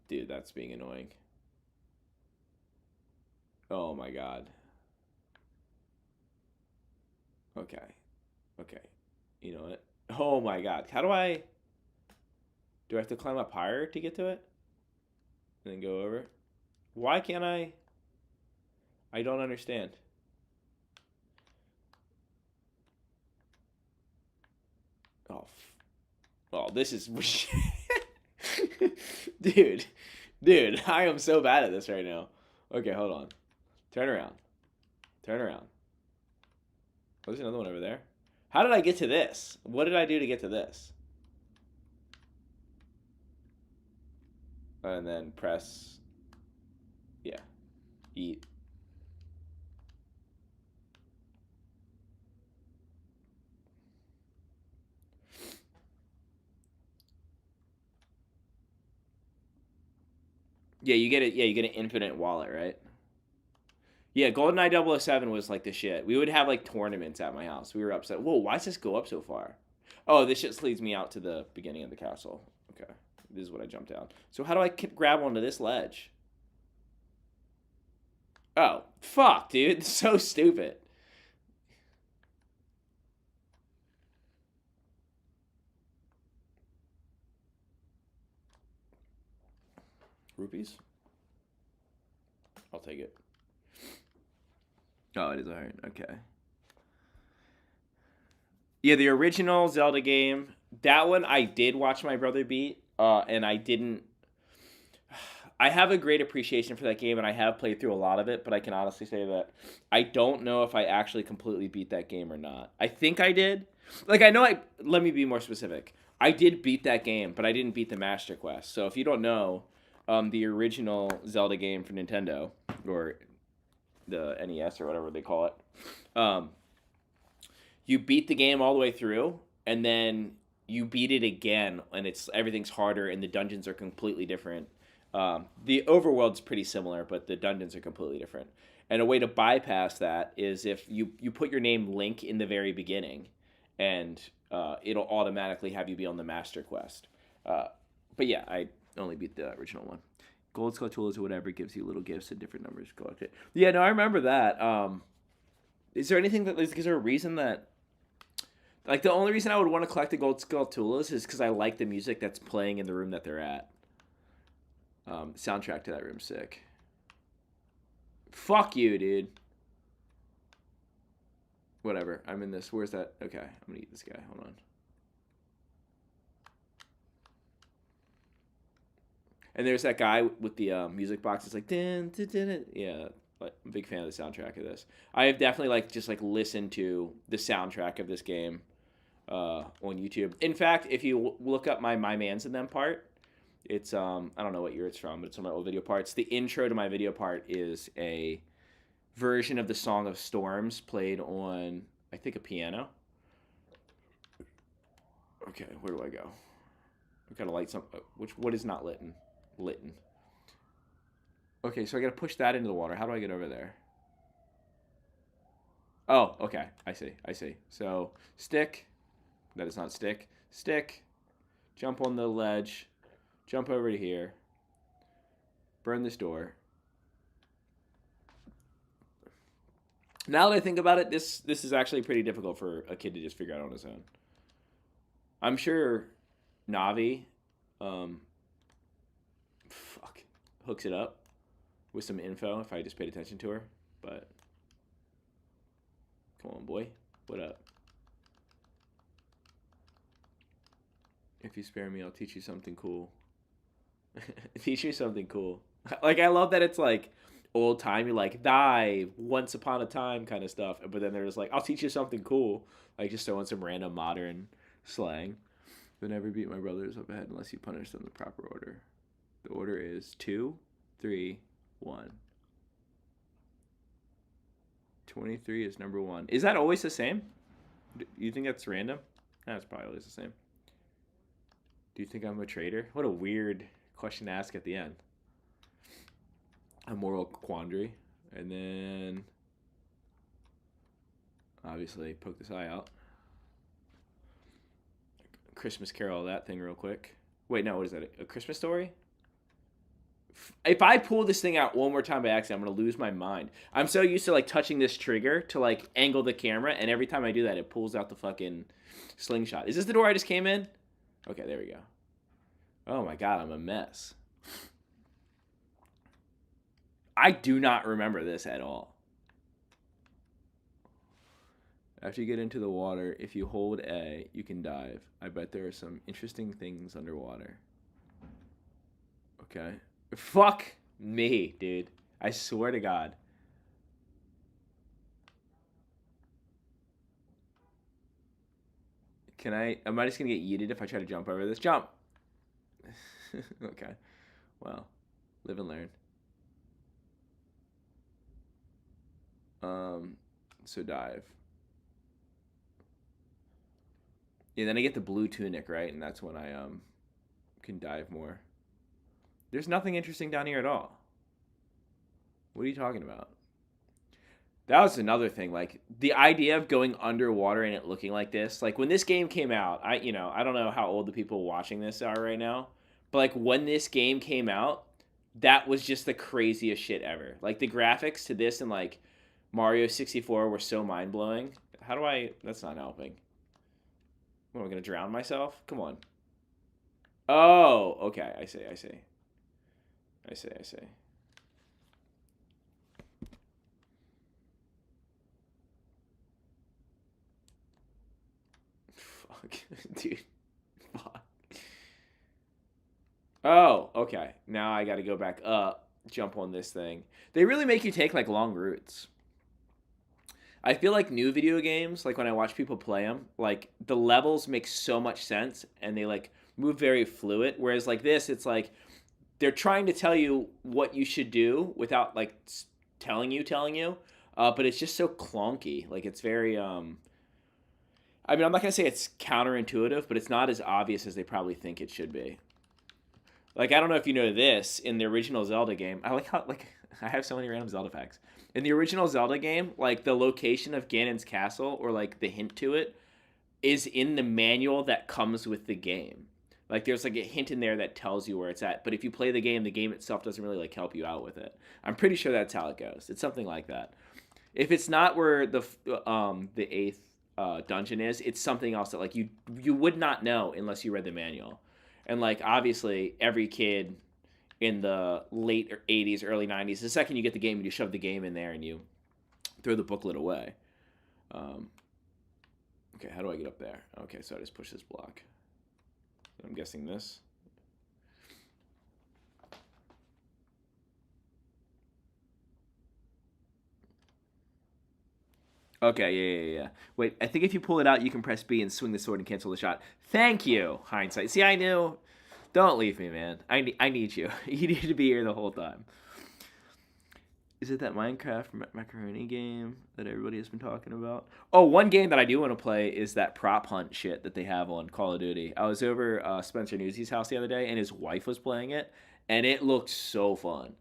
dude, that's being annoying. Oh my god. Okay. Okay. You know what? Oh my god. Do I have to climb up higher to get to it? And then go over? Why can't I? I don't understand. Oh, this is dude, dude. I am so bad at this right now. Okay, hold on. Turn around. Turn around. Oh, there's another one over there. How did I get to this? What did I do to get to this? And then press. Yeah. Eat. Yeah, you get it. Yeah, you get an infinite wallet, right? Yeah, GoldenEye 007 was like the shit. We would have like tournaments at my house. We were upset. Whoa, why does this go up so far? Oh, this shit leads me out to the beginning of the castle. Okay, this is what I jumped down. So how do I grab onto this ledge? Oh, fuck, dude. It's so stupid. Rupees? I'll take it. Oh, it is alright. Okay. Yeah, the original Zelda game. That one I did watch my brother beat, and I didn't. I have a great appreciation for that game, and I have played through a lot of it. But I can honestly say that I don't know if I actually completely beat that game or not. I think I did. Like I know I. Let me be more specific. I did beat that game, but I didn't beat the Master Quest. So if you don't know, the original Zelda game for Nintendo or the NES or whatever they call it, um, you beat the game all the way through, and then you beat it again, and everything's harder, and the dungeons are completely different. The overworld's pretty similar, but the dungeons are completely different. And a way to bypass that is if you put your name Link in the very beginning, and it'll automatically have you be on the Master Quest. But yeah, I only beat the original one. Gold Skull Tools or whatever gives you little gifts and different numbers. Collect it. Yeah, no, I remember that. Is there anything is there a reason that like the only reason I would want to collect the Gold Skull Tools is because I like the music that's playing in the room that they're at. Soundtrack to that room's sick. Fuck you, dude. Whatever. I'm in this. Where's that? Okay, I'm gonna eat this guy. Hold on. And there's that guy with the music box. It's like, din, din, din, din. Yeah, I'm a big fan of the soundtrack of this. I have definitely just listened to the soundtrack of this game on YouTube. In fact, if you look up my Mans and Them part, it's I don't know what year it's from, but it's one of my old video parts. The intro to my video part is a version of the Song of Storms played on, I think, a piano. Okay, where do I go? I gotta light some. What is not lit? Okay, so I gotta push that into the water. How do I get over there? Oh, okay. I see. So stick. That is not stick. Stick. Jump on the ledge. Jump over to here. Burn this door. Now that I think about it, this is actually pretty difficult for a kid to just figure out on his own. I'm sure Navi, hooks it up with some info if I just paid attention to her. But come on, boy, what up? If you spare me, I'll teach you something cool. Teach you something cool. Like I love that it's like old timey, like die once upon a time kind of stuff. But then they're just like, I'll teach you something cool, like just throwing some random modern slang. You'll never beat my brothers up ahead unless you punish them in the proper order. The order is 2, 3, 1. 23 is number 1. Is that always the same? You think that's random? That's probably always the same. Do you think I'm a traitor? What a weird question to ask at the end. A moral quandary. And then obviously poke this eye out. Christmas Carol, that thing real quick. Wait, no, what is that? A Christmas story? If I pull this thing out one more time by accident, I'm gonna lose my mind. I'm so used to like touching this trigger to like angle the camera, and every time I do that, it pulls out the fucking slingshot. Is this the door I just came in? Okay, there we go. Oh my god, I'm a mess. I do not remember this at all. After you get into the water, if you hold A, you can dive. I bet there are some interesting things underwater. Okay. Fuck me, dude. I swear to God. Am I just gonna get yeeted if I try to jump over this? Jump! Okay. Well, live and learn. So dive. Yeah, then I get the blue tunic, right? And that's when I can dive more. There's nothing interesting down here at all. What are you talking about? That was another thing. Like the idea of going underwater and it looking like this. Like when this game came out, I don't know how old the people watching this are right now, but like when this game came out, that was just the craziest shit ever. Like the graphics to this and like Mario 64 were so mind blowing. How do I? That's not helping. What, am I gonna drown myself? Come on. Oh, okay. I see. Fuck, dude. Fuck. Oh, okay. Now I got to go back up, jump on this thing. They really make you take like long routes. I feel like new video games, like when I watch people play them, like the levels make so much sense and they like move very fluid. Whereas like this, it's like they're trying to tell you what you should do without like telling you. But it's just so clunky. Like it's very I mean, I'm not gonna say it's counterintuitive, but it's not as obvious as they probably think it should be. Like I don't know if you know this in the original Zelda game. I like how like I have so many random Zelda facts. In the original Zelda game, like the location of Ganon's castle or like the hint to it is in the manual that comes with the game. Like there's like a hint in there that tells you where it's at. But if you play the game itself doesn't really like help you out with it. I'm pretty sure that's how it goes. It's something like that. If it's not where the eighth dungeon is, it's something else that like you would not know unless you read the manual. And like obviously every kid in the late 80s, early 90s, the second you get the game, you just shove the game in there and you throw the booklet away. Okay, how do I get up there? Okay, so I just push this block. I'm guessing this. Okay, yeah. Wait, I think if you pull it out, you can press B and swing the sword and cancel the shot. Thank you, hindsight. See, I knew. Don't leave me, man. I need you. You need to be here the whole time. Is it that Minecraft macaroni game that everybody has been talking about? Oh, one game that I do want to play is that prop hunt shit that they have on Call of Duty. I was over Spencer Newsy's house the other day, and his wife was playing it, and it looked so fun.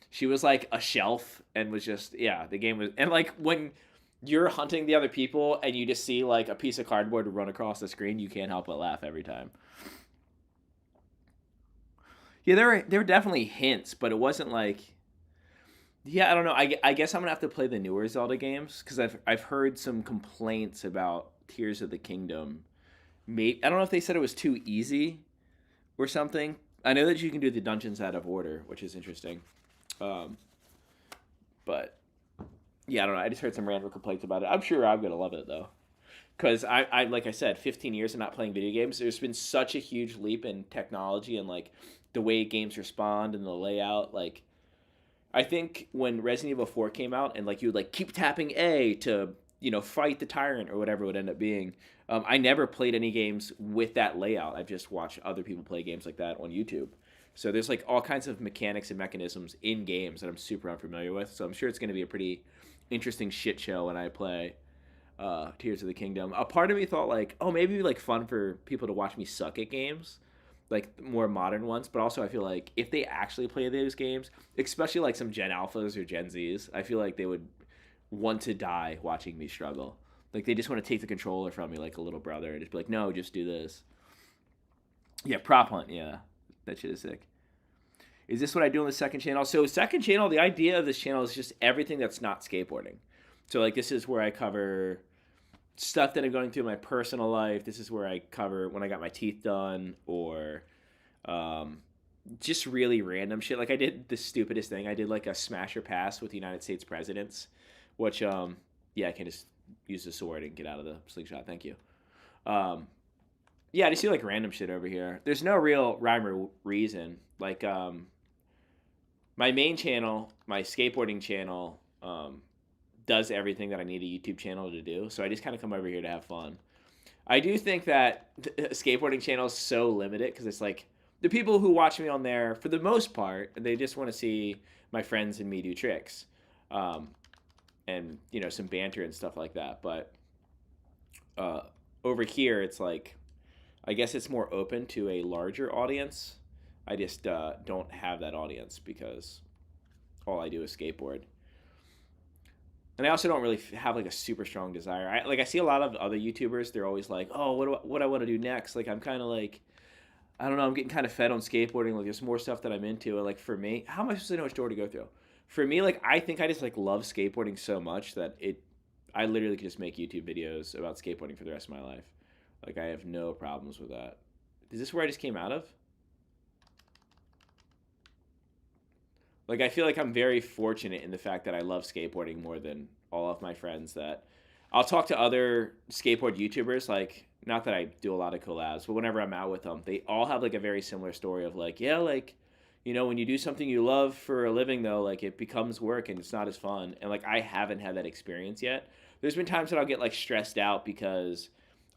She was like a shelf and was just, yeah, the game was, and like when you're hunting the other people and you just see like a piece of cardboard run across the screen, you can't help but laugh every time. Yeah, there were definitely hints, but it wasn't like. Yeah, I don't know. I guess I'm gonna have to play the newer Zelda games because I've heard some complaints about Tears of the Kingdom. Maybe I don't know if they said it was too easy or something. I know that you can do the dungeons out of order, which is interesting. Um, but yeah, I don't know. I just heard some random complaints about it. I'm sure I'm gonna love it though, because I like I said, 15 years of not playing video games. There's been such a huge leap in technology and like the way games respond and the layout. Like I think when Resident Evil 4 came out and like you would like keep tapping A to fight the tyrant or whatever it would end up being. I never played any games with that layout. I've just watched other people play games like that on YouTube. So there's like all kinds of mechanics and mechanisms in games that I'm super unfamiliar with. So I'm sure it's going to be a pretty interesting shit show when I play Tears of the Kingdom. A part of me thought like, oh, maybe it'd be like fun for people to watch me suck at games. like more modern ones, but also I feel like if they actually play those games, especially like some Gen Alphas or Gen Zs, I feel like they would want to die watching me struggle. Like they just want to take the controller from me like a little brother and just be like, no, just do this. Yeah, prop hunt. Yeah, that shit is sick. Is this what I do on the second channel? So second channel, the idea of this channel is just everything that's not skateboarding. So like this is where I cover stuff that I'm going through in my personal life. This is where I cover when I got my teeth done or um, just really random shit. Like I did the stupidest thing. I did like a smasher pass with the United States presidents, which yeah, I can just use the sword and get out of the slingshot. Thank you. Um, yeah, I just see like random shit over here. There's no real rhyme or reason. Like my main channel, my skateboarding channel, does everything that I need a YouTube channel to do. So I just kind of come over here to have fun. I do think that the skateboarding channel is so limited because it's like the people who watch me on there, for the most part, they just want to see my friends and me do tricks, um, and you know some banter and stuff like that. But uh, over here, it's like I guess it's more open to a larger audience. I just don't have that audience because all I do is skateboard. And I also don't really have like a super strong desire. I see a lot of other YouTubers. They're always like, "Oh, what I want to do next?" Like I'm kind of like, I don't know. I'm getting kind of fed on skateboarding. Like there's more stuff that I'm into. And like for me, how am I supposed to know which door to go through? For me, like I think I just like love skateboarding so much that I literally could just make YouTube videos about skateboarding for the rest of my life. Like I have no problems with that. Is this where I just came out of? Like I feel like I'm very fortunate in the fact that I love skateboarding more than all of my friends. That I'll talk to other skateboard YouTubers, like not that I do a lot of collabs, but whenever I'm out with them, they all have like a very similar story of like, yeah, like you know, when you do something you love for a living though, like it becomes work and it's not as fun. And like I haven't had that experience yet. There's been times that I'll get like stressed out because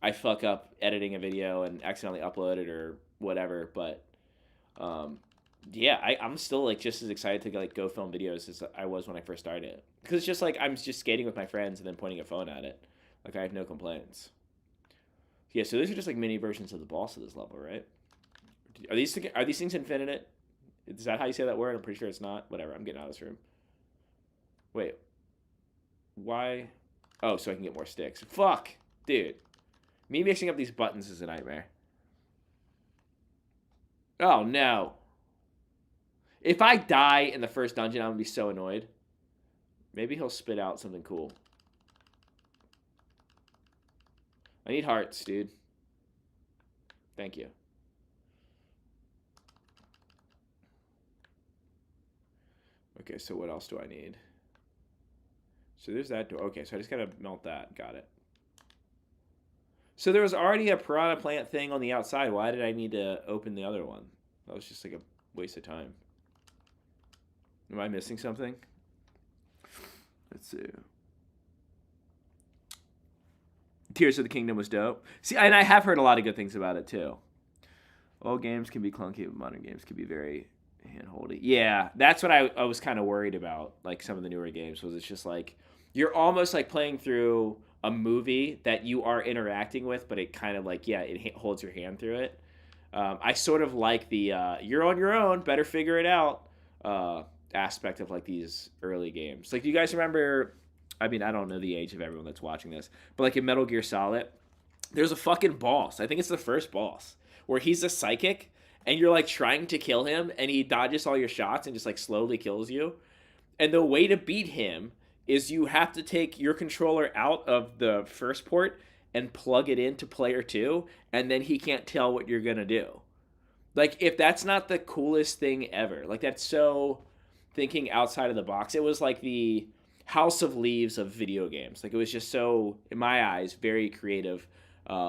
I fuck up editing a video and accidentally upload it or whatever, but um, yeah, I'm still like just as excited to like go film videos as I was when I first started because it's just like I'm just skating with my friends and then pointing a phone at it. Like I have no complaints. Yeah, so these are just like mini versions of the boss of this level, right? Are these things infinite? Is that how you say that word? I'm pretty sure it's not. Whatever. I'm getting out of this room. Wait, why? Oh, so I can get more sticks. Fuck, dude. Me mixing up these buttons is a nightmare. Oh no. If I die in the first dungeon, I'm gonna be so annoyed. Maybe he'll spit out something cool. I need hearts, dude. Thank you. Okay, so what else do I need? So there's that door. Okay, so I just gotta melt that. Got it. So there was already a piranha plant thing on the outside. Why did I need to open the other one? That was just like a waste of time. Am I missing something? Let's see. Tears of the Kingdom was dope. See, and I have heard a lot of good things about it too. Old games can be clunky, but modern games can be very handholdy. Yeah, that's what I was kind of worried about. Like some of the newer games was it's just like you're almost like playing through a movie that you are interacting with, but it kind of like yeah, it holds your hand through it. I sort of like the you're on your own, better figure it out aspect of like these early games. Like, do you guys remember? I mean, I don't know the age of everyone that's watching this, but like in Metal Gear Solid, there's a fucking boss. I think it's the first boss where he's a psychic and you're like trying to kill him and he dodges all your shots and just like slowly kills you. And the way to beat him is you have to take your controller out of the first port and plug it into player 2 and then he can't tell what you're going to do. Like if that's not the coolest thing ever. Like that's so thinking outside of the box. It was like the House of Leaves of video games. Like it was just so in my eyes very creative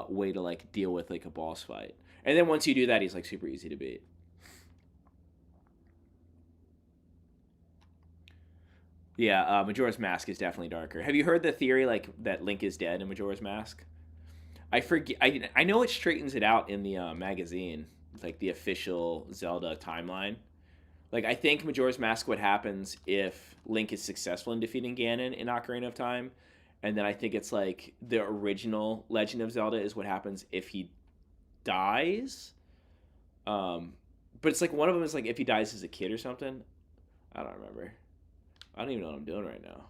way to like deal with like a boss fight. And then once you do that he's like super easy to beat. Yeah, Majora's Mask is definitely darker. Have you heard the theory like that Link is dead in Majora's Mask? I forget. I know it straightens it out in the magazine, like the official Zelda timeline. Like I think Majora's Mask, what happens if Link is successful in defeating Ganon in Ocarina of Time, and then I think it's like the original Legend of Zelda is what happens if he dies. But it's like one of them is like if he dies as a kid or something. I don't remember. I don't even know what I'm doing right now.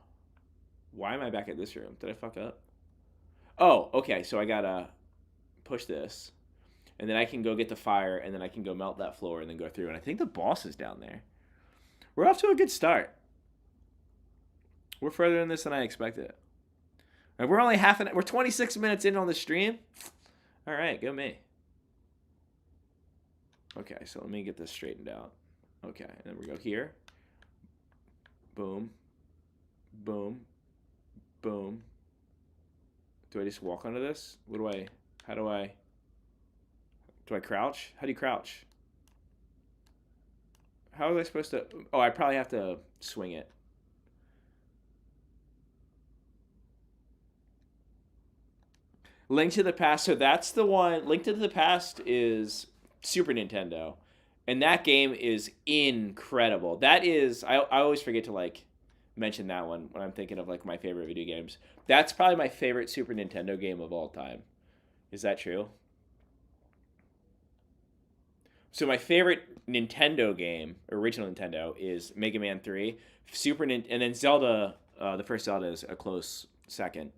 Why am I back at this room? Did I fuck up? Oh, okay. So I gotta push this, and then I can go get the fire, and then I can go melt that floor, and then go through. And I think the boss is down there. We're off to a good start. We're further in this than I expected. And we're only we're 26 minutes in on the stream. All right, go me. Okay, so let me get this straightened out. Okay, and then we go here. Boom. Boom. Boom. Do I just walk onto this? How do I crouch? How do you crouch? How was I supposed to, oh, I probably have to swing it. Link to the Past, so that's the one, Link to the Past is Super Nintendo. And that game is incredible. That is, I always forget to like mention that one when I'm thinking of like my favorite video games. That's probably my favorite Super Nintendo game of all time. Is that true? So my favorite Nintendo game, original Nintendo, is Mega Man 3, and then Zelda, the first Zelda is a close second.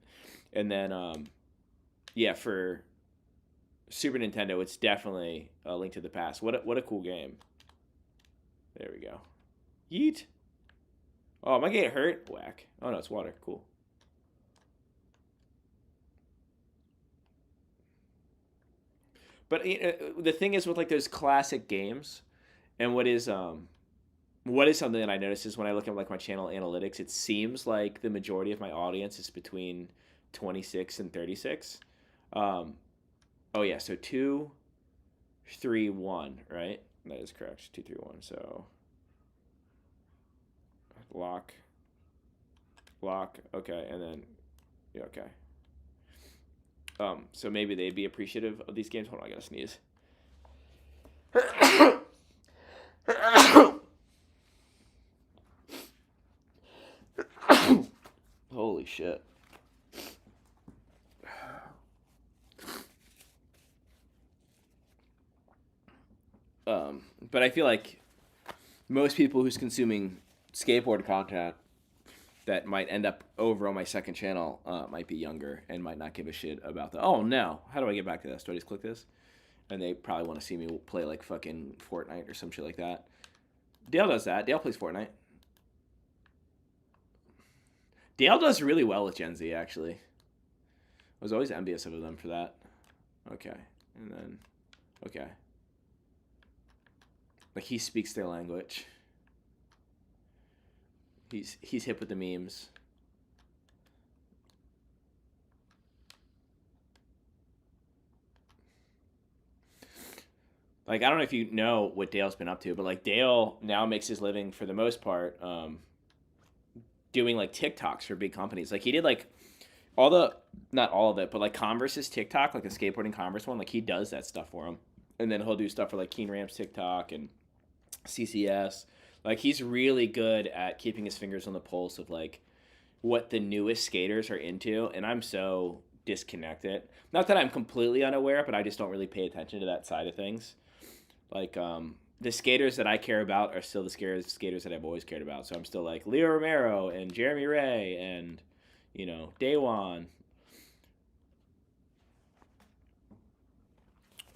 And then yeah, for Super Nintendo, it's definitely a Link to the Past. What a cool game. There we go. Yeet. Oh, am I getting hurt? Whack. Oh no, it's water. Cool. But the thing is with like those classic games, and what is something that I notice is when I look at like my channel analytics, it seems like the majority of my audience is between 26 and 36. Oh yeah, so 2, 3, 1, right? That is correct. 2, 3, 1. So lock. Okay, and then yeah, okay. So maybe they'd be appreciative of these games. Hold on, I gotta sneeze. Holy shit. But I feel like most people who's consuming skateboard content that might end up over on my second channel might be younger and might not give a shit about the, oh no, how do I get back to this? Do I just click this? And they probably want to see me play like fucking Fortnite or some shit like that. Dale does that. Dale plays Fortnite. Dale does really well with Gen Z, actually. I was always envious of them for that. Okay. And then, okay. Like, he speaks their language. He's hip with the memes. Like, I don't know if you know what Dale's been up to, but like Dale now makes his living for the most part doing like TikToks for big companies. Like he did like not all of it, but like Converse's TikTok, like the skateboarding Converse one, like he does that stuff for him. And then he'll do stuff for like Keen Ramp's TikTok and CCS. Like he's really good at keeping his fingers on the pulse of like what the newest skaters are into, and I'm so disconnected. Not that I'm completely unaware, but I just don't really pay attention to that side of things. Like the skaters that I care about are still the skaters that I've always cared about. So I'm still like Leo Romero and Jeremy Ray and Daewon.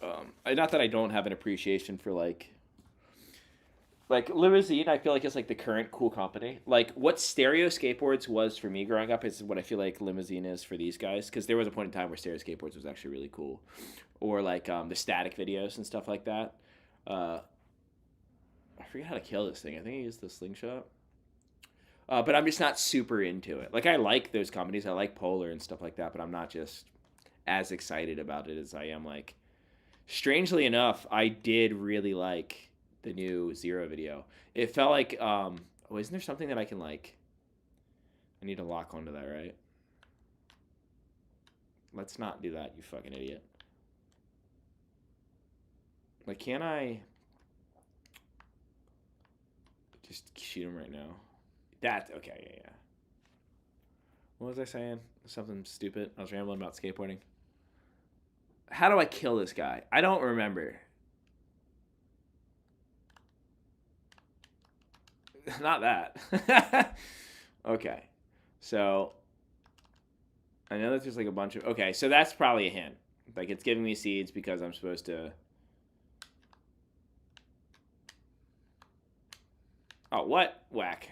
Not that I don't have an appreciation for like Limousine, I feel like it's like the current cool company. Like what Stereo Skateboards was for me growing up is what I feel like Limousine is for these guys. Because there was a point in time where Stereo Skateboards was actually really cool, or like the static videos and stuff like that. I forget how to kill this thing. I think I used the slingshot. But I'm just not super into it. Like I like those companies. I like Polar and stuff like that. But I'm not just as excited about it as I am like. Strangely enough, I did really like the new Zero video. It felt like isn't there something that I can like, I need to lock onto that, right? Let's not do that, you fucking idiot. Like, can I just shoot him right now? That, okay, yeah. What was I saying? Something stupid. I was rambling about skateboarding. How do I kill this guy? I don't remember. Not that. Okay. So I know that there's like a bunch of. Okay, so that's probably a hint. Like it's giving me seeds because I'm supposed to. Oh, what? Whack.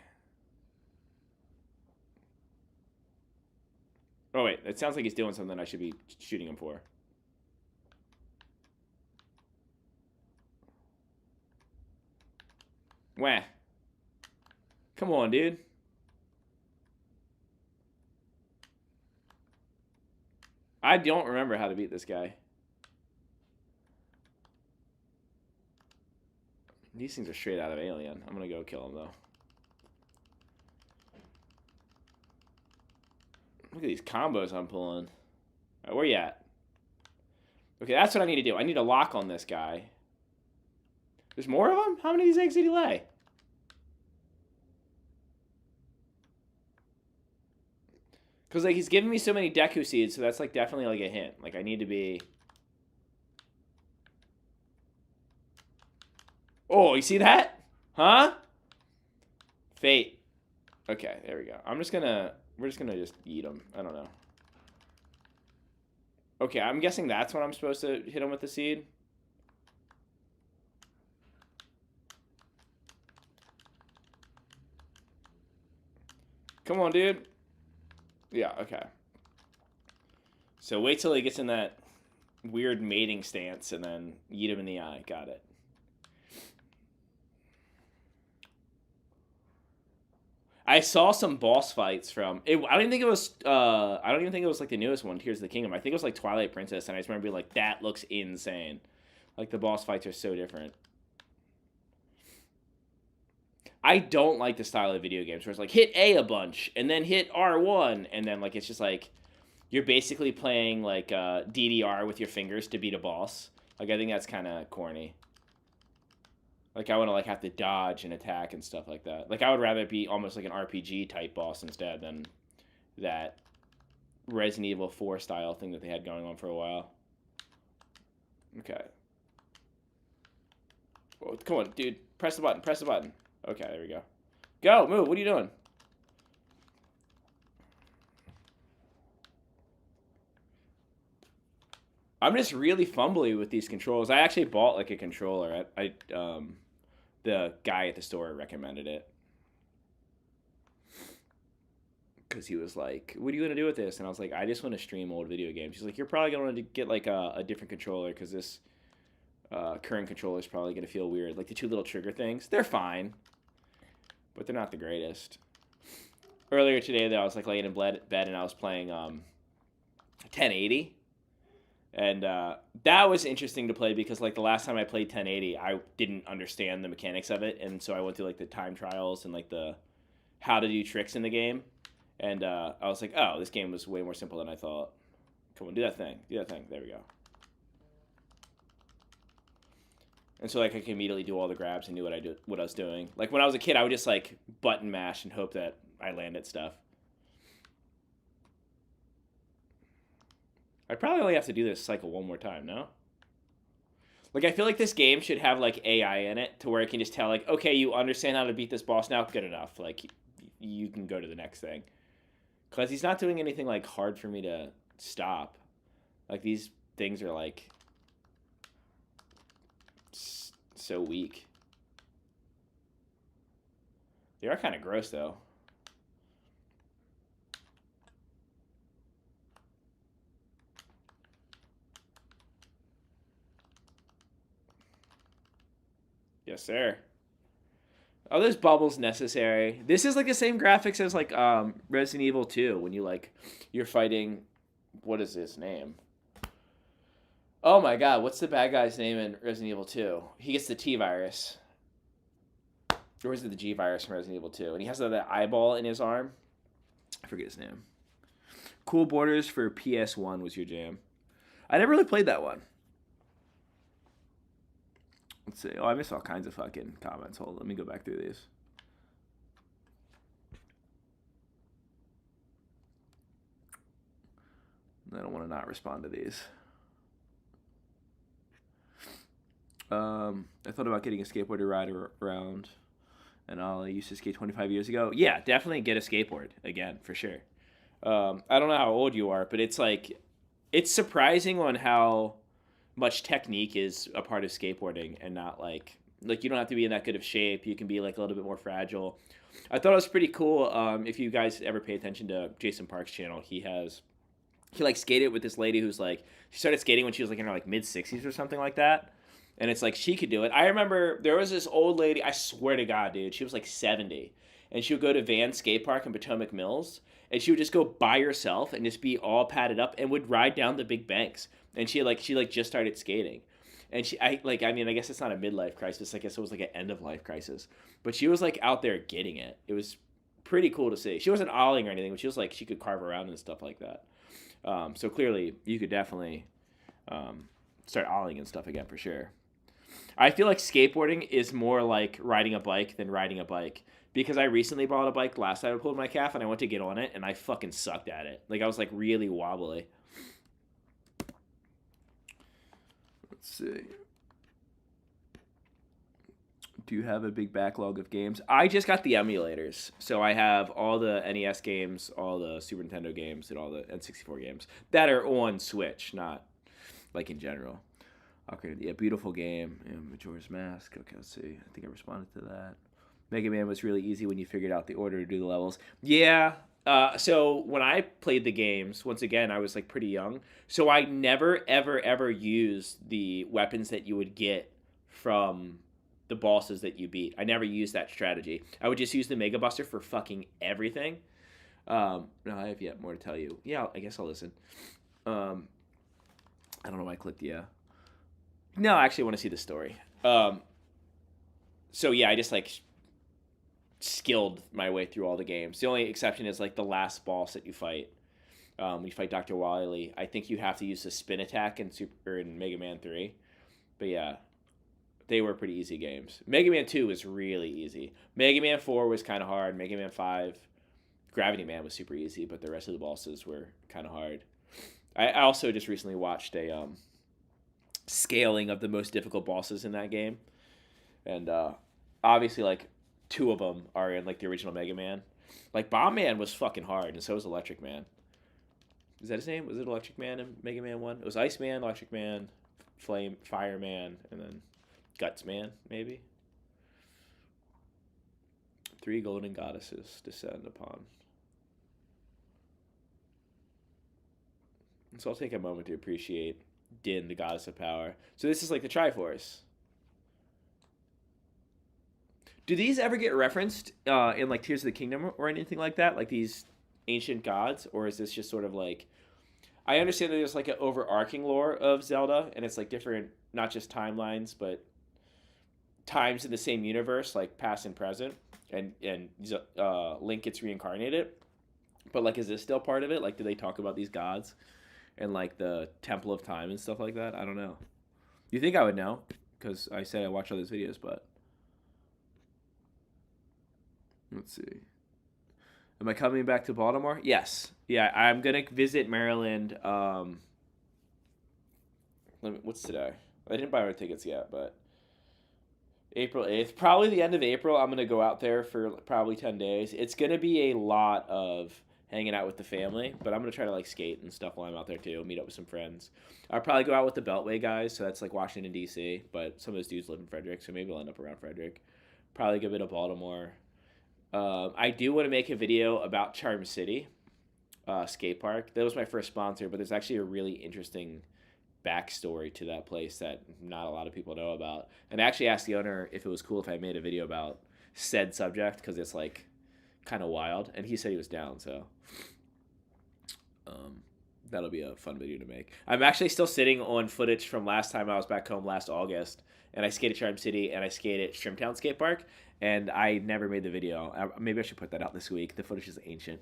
Oh, wait. It sounds like he's doing something I should be shooting him for. Wah. Come on, dude. I don't remember how to beat this guy. These things are straight out of Alien. I'm going to go kill him, though. Look at these combos I'm pulling. Right, where you at? Okay, that's what I need to do. I need a lock on this guy. There's more of them? How many of these eggs did he lay? Because, like, he's giving me so many Deku seeds, so that's, like, definitely, like, a hint. Like, I need to be... Oh, you see that? Huh? Fate. Okay, there we go. I'm just gonna... We're just gonna just eat him. I don't know. Okay, I'm guessing that's when I'm supposed to hit him with the seed. Come on, dude. Yeah, okay. So wait till he gets in that weird mating stance and then eat him in the eye. Got it. I saw some boss fights from it. I don't even think it was. I don't even think it was like the newest one, Tears of the Kingdom. I think it was like Twilight Princess, and I just remember being like, "That looks insane." Like the boss fights are so different. I don't like the style of video games where it's like hit A bunch and then hit R1 and then like it's just like you're basically playing like DDR with your fingers to beat a boss. Like I think that's kind of corny. Like I want to like have to dodge and attack and stuff like that. Like I would rather be almost like an RPG type boss instead than that Resident Evil 4 style thing that they had going on for a while. Okay. Oh, come on, dude. Press the button. Press the button. Okay, there we go. Go, move. What are you doing? I'm just really fumbly with these controls. I actually bought like a controller. The guy at the store recommended it because he was like, "What are you gonna do with this?" And I was like, "I just want to stream old video games." He's like, "You're probably gonna want to get like a different controller because this current controller is probably gonna feel weird. Like the two little trigger things, they're fine, but they're not the greatest." Earlier today, though, I was like laying in bed and I was playing 1080. And that was interesting to play because, like, the last time I played 1080, I didn't understand the mechanics of it. And so I went through, like, the time trials and, like, the how to do tricks in the game. And I was like, oh, this game was way more simple than I thought. Come on, do that thing. Do that thing. There we go. And so, like, I could immediately do all the grabs and knew what I was doing. Like, when I was a kid, I would just, like, button mash and hope that I landed stuff. I probably only have to do this cycle one more time, no? Like, I feel like this game should have, like, AI in it to where it can just tell, like, okay, you understand how to beat this boss now? Good enough. Like, you can go to the next thing. Because he's not doing anything, like, hard for me to stop. Like, these things are, like, so weak. They are kind of gross, though. Yes, sir. Are those bubbles necessary? This is like the same graphics as like Resident Evil 2 when you like you're fighting what is his name? Oh my god, what's the bad guy's name in Resident Evil 2? He gets the T virus. Or is it the G virus from Resident Evil 2? And he has that eyeball in his arm. I forget his name. Cool Borders for PS1 was your jam. I never really played that one. Let's see. Oh, I missed all kinds of fucking comments. Hold on. Let me go back through these. I don't want to not respond to these. I thought about getting a skateboard to ride around. and Ollie used to skate 25 years ago. Yeah, definitely get a skateboard again for sure. I don't know how old you are, but it's like it's surprising on how much technique is a part of skateboarding, and not like you don't have to be in that good of shape. You can be like a little bit more fragile. I thought it was pretty cool. If you guys ever pay attention to Jason Park's channel, he like skated with this lady who's like she started skating when she was like in her like mid 60s or something like that. And it's like she could do it. I remember there was this old lady, I swear to God, dude, she was like 70. And she would go to Van Skate Park in Potomac Mills, and she would just go by herself and just be all padded up and would ride down the big banks. And she just started skating. And I mean, I guess it's not a midlife crisis. I guess it was like an end of life crisis. But she was like out there getting it. It was pretty cool to see. She wasn't ollieing or anything, but she was like she could carve around and stuff like that. So clearly, you could definitely start ollieing and stuff again for sure. I feel like skateboarding is more like riding a bike than riding a bike, because I recently bought a bike last time I pulled my calf and I went to get on it and I fucking sucked at it. Like I was like really wobbly. Let's see. Do you have a big backlog of games? I just got the emulators. So I have all the NES games, all the Super Nintendo games, and all the N64 games that are on Switch, not like in general. Okay, yeah, beautiful game. Yeah, Majora's Mask. Okay, let's see. I think I responded to that. Mega Man was really easy when you figured out the order to do the levels. Yeah. So when I played the games, once again, I was like pretty young. So I never, ever, ever used the weapons that you would get from the bosses that you beat. I never used that strategy. I would just use the Mega Buster for fucking everything. No, I have yet more to tell you. Yeah, I guess I'll listen. I don't know why I clicked yeah. No, I actually want to see the story. So yeah, I just like skilled my way through all the games. The only exception is like the last boss that you fight. You fight Dr. Wily. I think you have to use the spin attack in Mega Man 3. But yeah, they were pretty easy games. Mega Man 2 was really easy. Mega Man 4 was kind of hard. Mega Man 5, Gravity Man was super easy, but the rest of the bosses were kind of hard. I also just recently watched a scaling of the most difficult bosses in that game, and obviously like 2 of them are in like the original Mega Man. Like Bomb Man was fucking hard, and so was Electric Man. Is that his name? Was it Electric Man in Mega Man 1? It was Ice Man, Electric Man, Fire Man, and then Guts Man, maybe. 3 golden goddesses descend upon. So I'll take a moment to appreciate Din, the goddess of power. So this is like the Triforce. Do these ever get referenced in like Tears of the Kingdom or anything like that? Like these ancient gods? Or is this just sort of like... I understand that there's like an overarching lore of Zelda, and it's like different, not just timelines, but times in the same universe, like past and present, and Link gets reincarnated. But like, is this still part of it? Like, do they talk about these gods and like the Temple of Time and stuff like that? I don't know. You think I would know, because I said I watch all these videos, but let's see. Am I coming back to Baltimore? Yes. Yeah, I'm gonna visit Maryland. What's today? I didn't buy our tickets yet, but April 8th, probably the end of April. I'm gonna go out there for probably 10 days. It's gonna be a lot of hanging out with the family, but I'm gonna try to like skate and stuff while I'm out there too. Meet up with some friends. I'll probably go out with the Beltway guys, so that's like Washington D.C. But some of those dudes live in Frederick, so maybe I'll end up around Frederick. Probably go a bit of Baltimore. I do want to make a video about Charm City skate park. That was my first sponsor, but there's actually a really interesting backstory to that place that not a lot of people know about. And I actually asked the owner if it was cool if I made a video about said subject, because it's like kind of wild, and he said he was down, so that'll be a fun video to make. I'm actually still sitting on footage from last time I was back home last August, and I skated Charm City and I skated Shrimptown Skate Park, and I never made the video. Maybe I should put that out this week. The footage is ancient.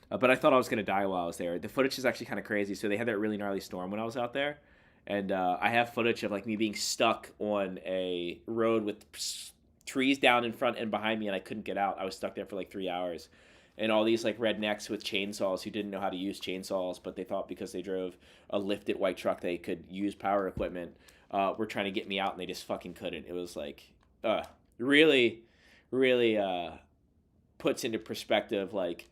But I thought I was going to die while I was there. The footage is actually kind of crazy. So they had that really gnarly storm when I was out there. And I have footage of like me being stuck on a road with trees down in front and behind me, and I couldn't get out. I was stuck there for like 3 hours. And all these like rednecks with chainsaws who didn't know how to use chainsaws, but they thought because they drove a lifted white truck they could use power equipment, were trying to get me out, and they just fucking couldn't. It was like really, really puts into perspective like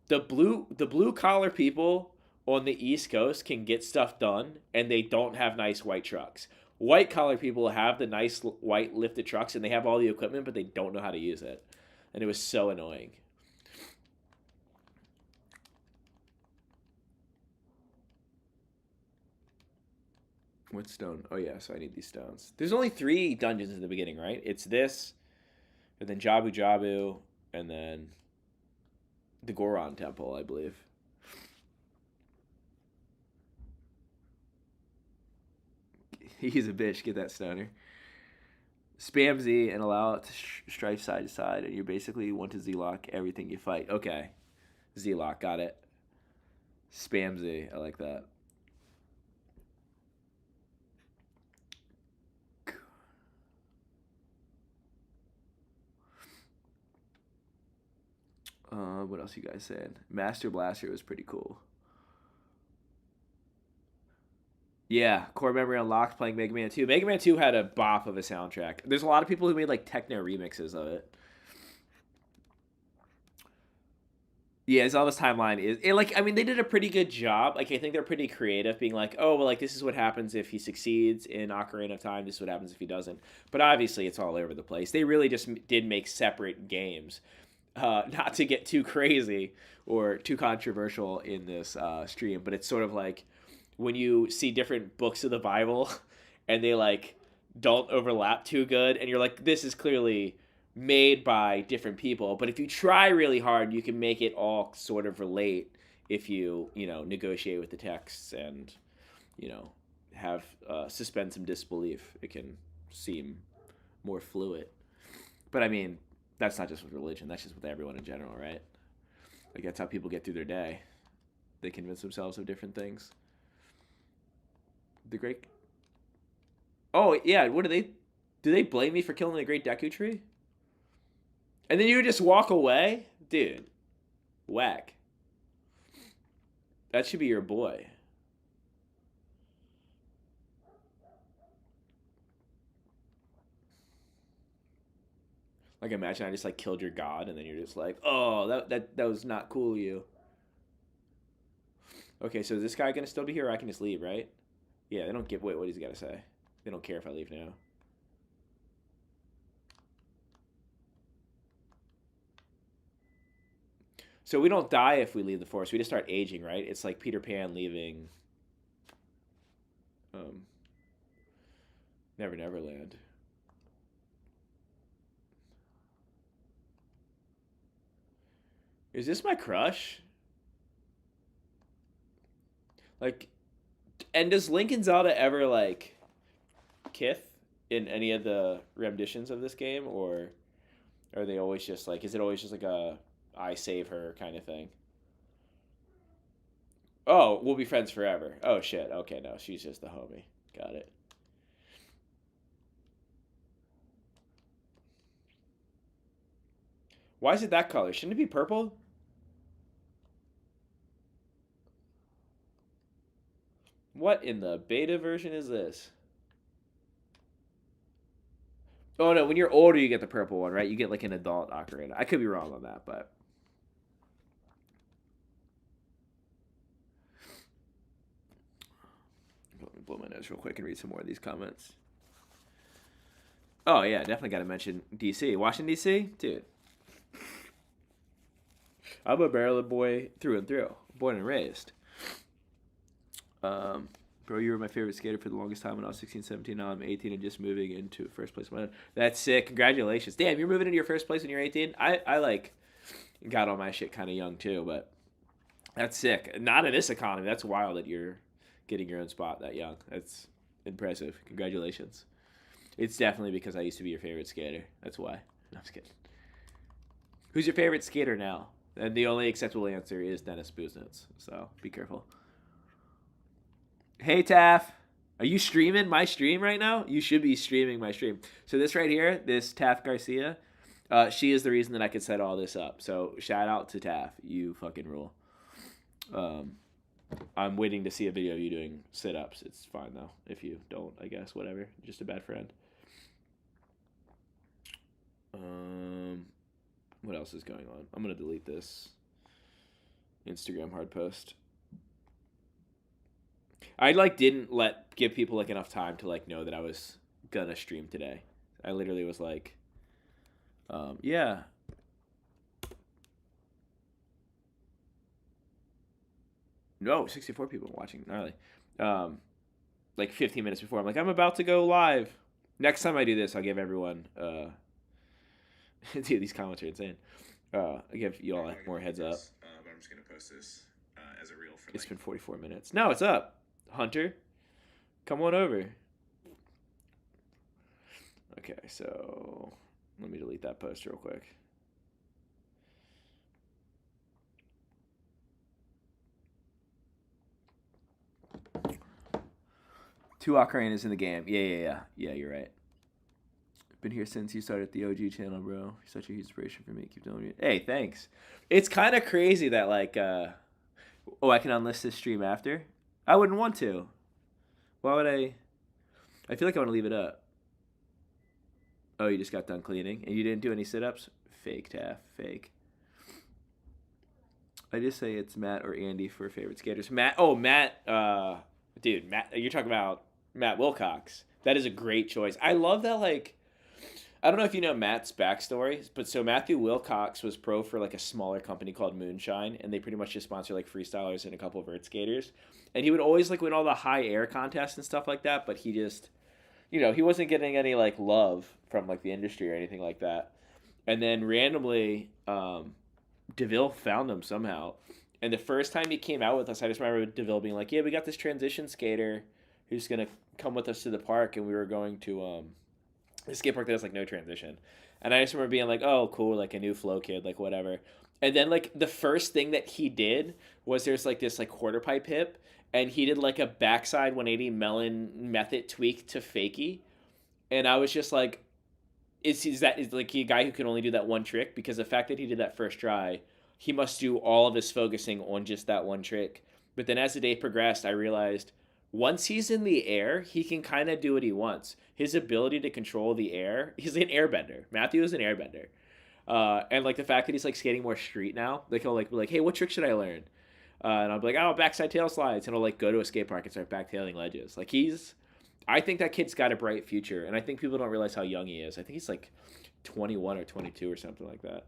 the blue collar people on the East Coast can get stuff done and they don't have nice white trucks. White collar people have the nice white lifted trucks and they have all the equipment but they don't know how to use it. And it was so annoying. What stone? Oh yeah, so I need these stones. There's only 3 dungeons in the beginning, right? It's this, and then Jabu Jabu, and then the Goron Temple, I believe. He's a bitch. Get that stoner. Spam Z and allow it to strife side to side, and you basically want to Z-lock everything you fight. Okay. Z-lock, got it. Spam Z, I like that. What else you guys saying? Master Blaster was pretty cool. Yeah, core memory unlocked playing Mega Man 2. Mega Man 2 had a bop of a soundtrack. There's a lot of people who made like techno remixes of it. Yeah, Zelda's timeline is like I mean they did a pretty good job. Like I think they're pretty creative, being like, oh well, like this is what happens if he succeeds in Ocarina of Time. This is what happens if he doesn't. But obviously, it's all over the place. They really just did make separate games, not to get too crazy or too controversial in this stream. But it's sort of like when you see different books of the Bible, and they like don't overlap too good, and you're like, this is clearly made by different people, but if you try really hard you can make it all sort of relate if you know negotiate with the texts and you know have suspend some disbelief. It can seem more fluid, but I mean that's not just with religion, that's just with everyone in general, right? Like that's how people get through their day. They convince themselves of different things. The great Oh yeah, what do they blame me for killing the great Deku Tree? And then you would just walk away? Dude, whack. That should be your boy. Like imagine I just like killed your god and then you're just like, oh, that was not cool of you. Okay, so is this guy gonna still be here or I can just leave, right? Yeah, they don't give wait what he's gotta say. They don't care if I leave now. So we don't die if we leave the forest. We just start aging, right? It's like Peter Pan leaving um, Never Never Land. Is this my crush? Like, and does Link and Zelda ever like kith in any of the renditions of this game, or are they always just like? Is it always just like a I save her kind of thing? Oh, we'll be friends forever. Oh shit. Okay, no, she's just the homie. Got it. Why is it that color? Shouldn't it be purple? What in the beta version is this? Oh no, when you're older you get the purple one, right? You get like an adult ocarina. I could be wrong on that, but let me blow my nose real quick and read some more of these comments. Oh yeah, definitely got to mention DC. Washington DC, dude. I'm a Maryland boy through and through, born and raised. Bro, you were my favorite skater for the longest time when I was 16, 17. Now I'm 18 and just moving into first place. That's sick. Congratulations. Damn, you're moving into your first place when you're 18? I like got all my shit kind of young too, but that's sick. Not in this economy. That's wild that you're getting your own spot that young. That's impressive. Congratulations. It's definitely because I used to be your favorite skater. That's why. No, I'm just kidding. Who's your favorite skater now? And the only acceptable answer is Dennis Buznitz. So be careful. Hey Taff, are you streaming my stream right now? You should be streaming my stream. So this right here, this Taff Garcia, she is the reason that I could set all this up. So shout out to Taff, you fucking rule. I'm waiting to see a video of you doing sit-ups. It's fine though if you don't, I guess, whatever. Just a bad friend. What else is going on? I'm gonna delete this Instagram hard post. I like didn't give people like enough time to like know that I was gonna stream today. I literally was like, yeah. No, 64 people watching. Gnarly. Like 15 minutes before, I'm like, I'm about to go live. Next time I do this, I'll give everyone. Dude, these comments are insane. I'll give you all more heads up. But I'm just gonna post this as a reel for. It's been 44 minutes. No, it's up. Hunter, come on over. Okay, so let me delete that post real quick. Two Ocarinas in the game. Yeah, you're right. Been here since you started the OG channel, bro. You're such a huge inspiration for me. Keep doing it. Hey, thanks. It's kind of crazy that like, I can unlist this stream after. I wouldn't want to. Why would I? I feel like I want to leave it up. Oh, you just got done cleaning and you didn't do any sit-ups? Fake, Taff. Fake. I just say it's Matt or Andy for favorite skaters. Matt. Oh, Matt. Dude, Matt. You're talking about Matt Wilcox. That is a great choice. I love that. Like, I don't know if you know Matt's backstory, but so Matthew Wilcox was pro for like a smaller company called Moonshine, and they pretty much just sponsor like freestylers and a couple of vert skaters. And he would always like win all the high air contests and stuff like that, but he just, he wasn't getting any like love from like the industry or anything like that. And then randomly, DeVille found him somehow. And the first time he came out with us, I just remember DeVille being like, yeah, we got this transition skater who's going to come with us to the park, and we were going to the skate park that has like no transition. And I just remember being like, oh, cool, like a new flow kid, like whatever. And then like the first thing that he did was there's like this like quarter pipe hip, and he did like a backside 180 melon method tweak to fakie. And I was just like, is like he a guy who can only do that one trick? Because the fact that he did that first try, he must do all of his focusing on just that one trick. But then as the day progressed, I realized once he's in the air, he can kind of do what he wants. His ability to control the air, he's an airbender. Matthew is an airbender. And like the fact that he's like skating more street now, like he'll like be like, hey, what trick should I learn? And I'll be like, oh, backside tail slides. And he'll like go to a skate park and start backtailing ledges. Like I think that kid's got a bright future. And I think people don't realize how young he is. I think he's like 21 or 22 or something like that.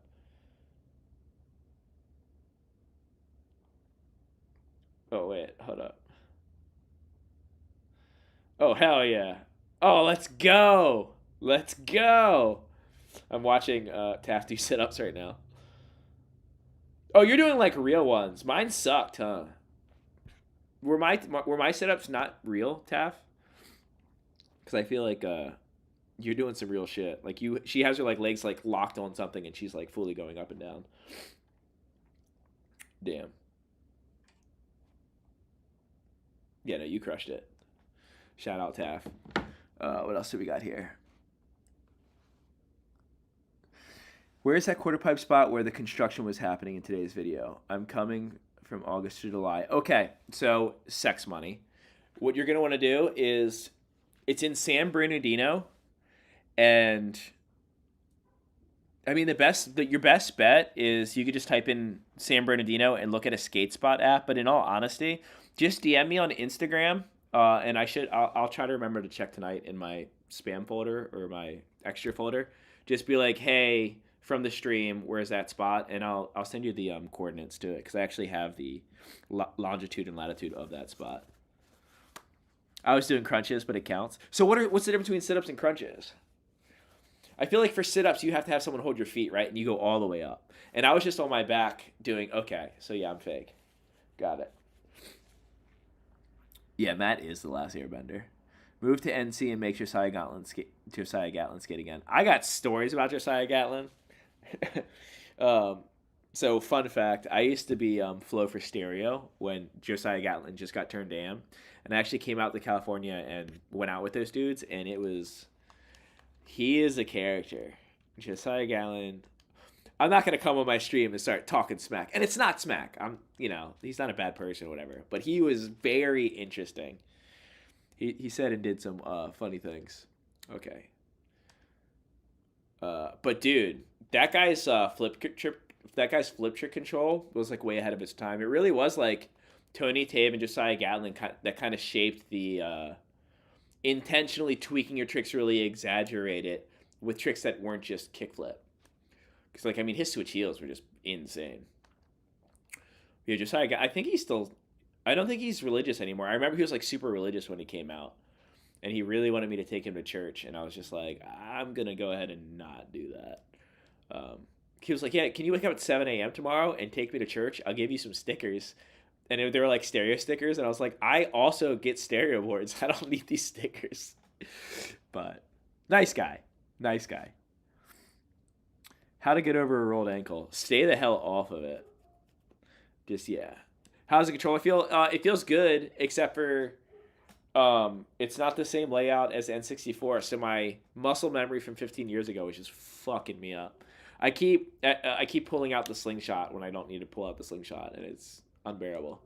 Oh, wait, hold up. Oh, hell yeah. Oh, let's go. Let's go. I'm watching Taft do sit-ups right now. Oh, you're doing like real ones. Mine sucked, huh? Were my sit-ups not real, Taft? Because I feel like you're doing some real shit. Like she has her like legs like locked on something, and she's like fully going up and down. Damn. Yeah, no, you crushed it. Shout out, Taff. What else do we got here? Where's that quarter pipe spot where the construction was happening in today's video? I'm coming from August to July. Okay, so sex money. What you're going to want to do is, it's in San Bernardino, and I mean your best bet is you could just type in San Bernardino and look at a skate spot app, but in all honesty, just DM me on Instagram. And I'll try to remember to check tonight in my spam folder or my extra folder. Just be like, hey, from the stream, where's that spot? And I'll send you the coordinates to it, because I actually have the longitude and latitude of that spot. I was doing crunches, but it counts. So what's the difference between sit-ups and crunches? I feel like for sit-ups, you have to have someone hold your feet, right? And you go all the way up. And I was just on my back doing, okay, so yeah, I'm fake. Got it. Yeah, Matt is the last airbender. Move to NC and make Josiah Gatlin skate again. I got stories about Josiah Gatlin. So fun fact, I used to be flow for stereo when Josiah Gatlin just got turned AM. And I actually came out to California and went out with those dudes, and he is a character. Josiah Gatlin. I'm not going to come on my stream and start talking smack. And it's not smack. He's not a bad person or whatever. But he was very interesting. He said and did some funny things. Okay. But dude, that guy's flip trick control was like way ahead of its time. It really was like Tony Tave and Josiah Gatlin that kind of shaped the intentionally tweaking your tricks, really exaggerate it with tricks that weren't just kickflip. Because like I mean, his switch heels were just insane. Yeah, Josiah. I think he's still. I don't think he's religious anymore. I remember he was like super religious when he came out, and he really wanted me to take him to church, and I was just like, I'm gonna go ahead and not do that. He was like, yeah, can you wake up at 7 a.m. tomorrow and take me to church? I'll give you some stickers. And they were like stereo stickers, and I was like, I also get stereo boards. I don't need these stickers. But nice guy, nice guy. How to get over a rolled ankle? Stay the hell off of it. Just yeah. How's the control? It feels good, except for it's not the same layout as N64. So my muscle memory from 15 years ago is just fucking me up. I keep pulling out the slingshot when I don't need to pull out the slingshot, and it's unbearable.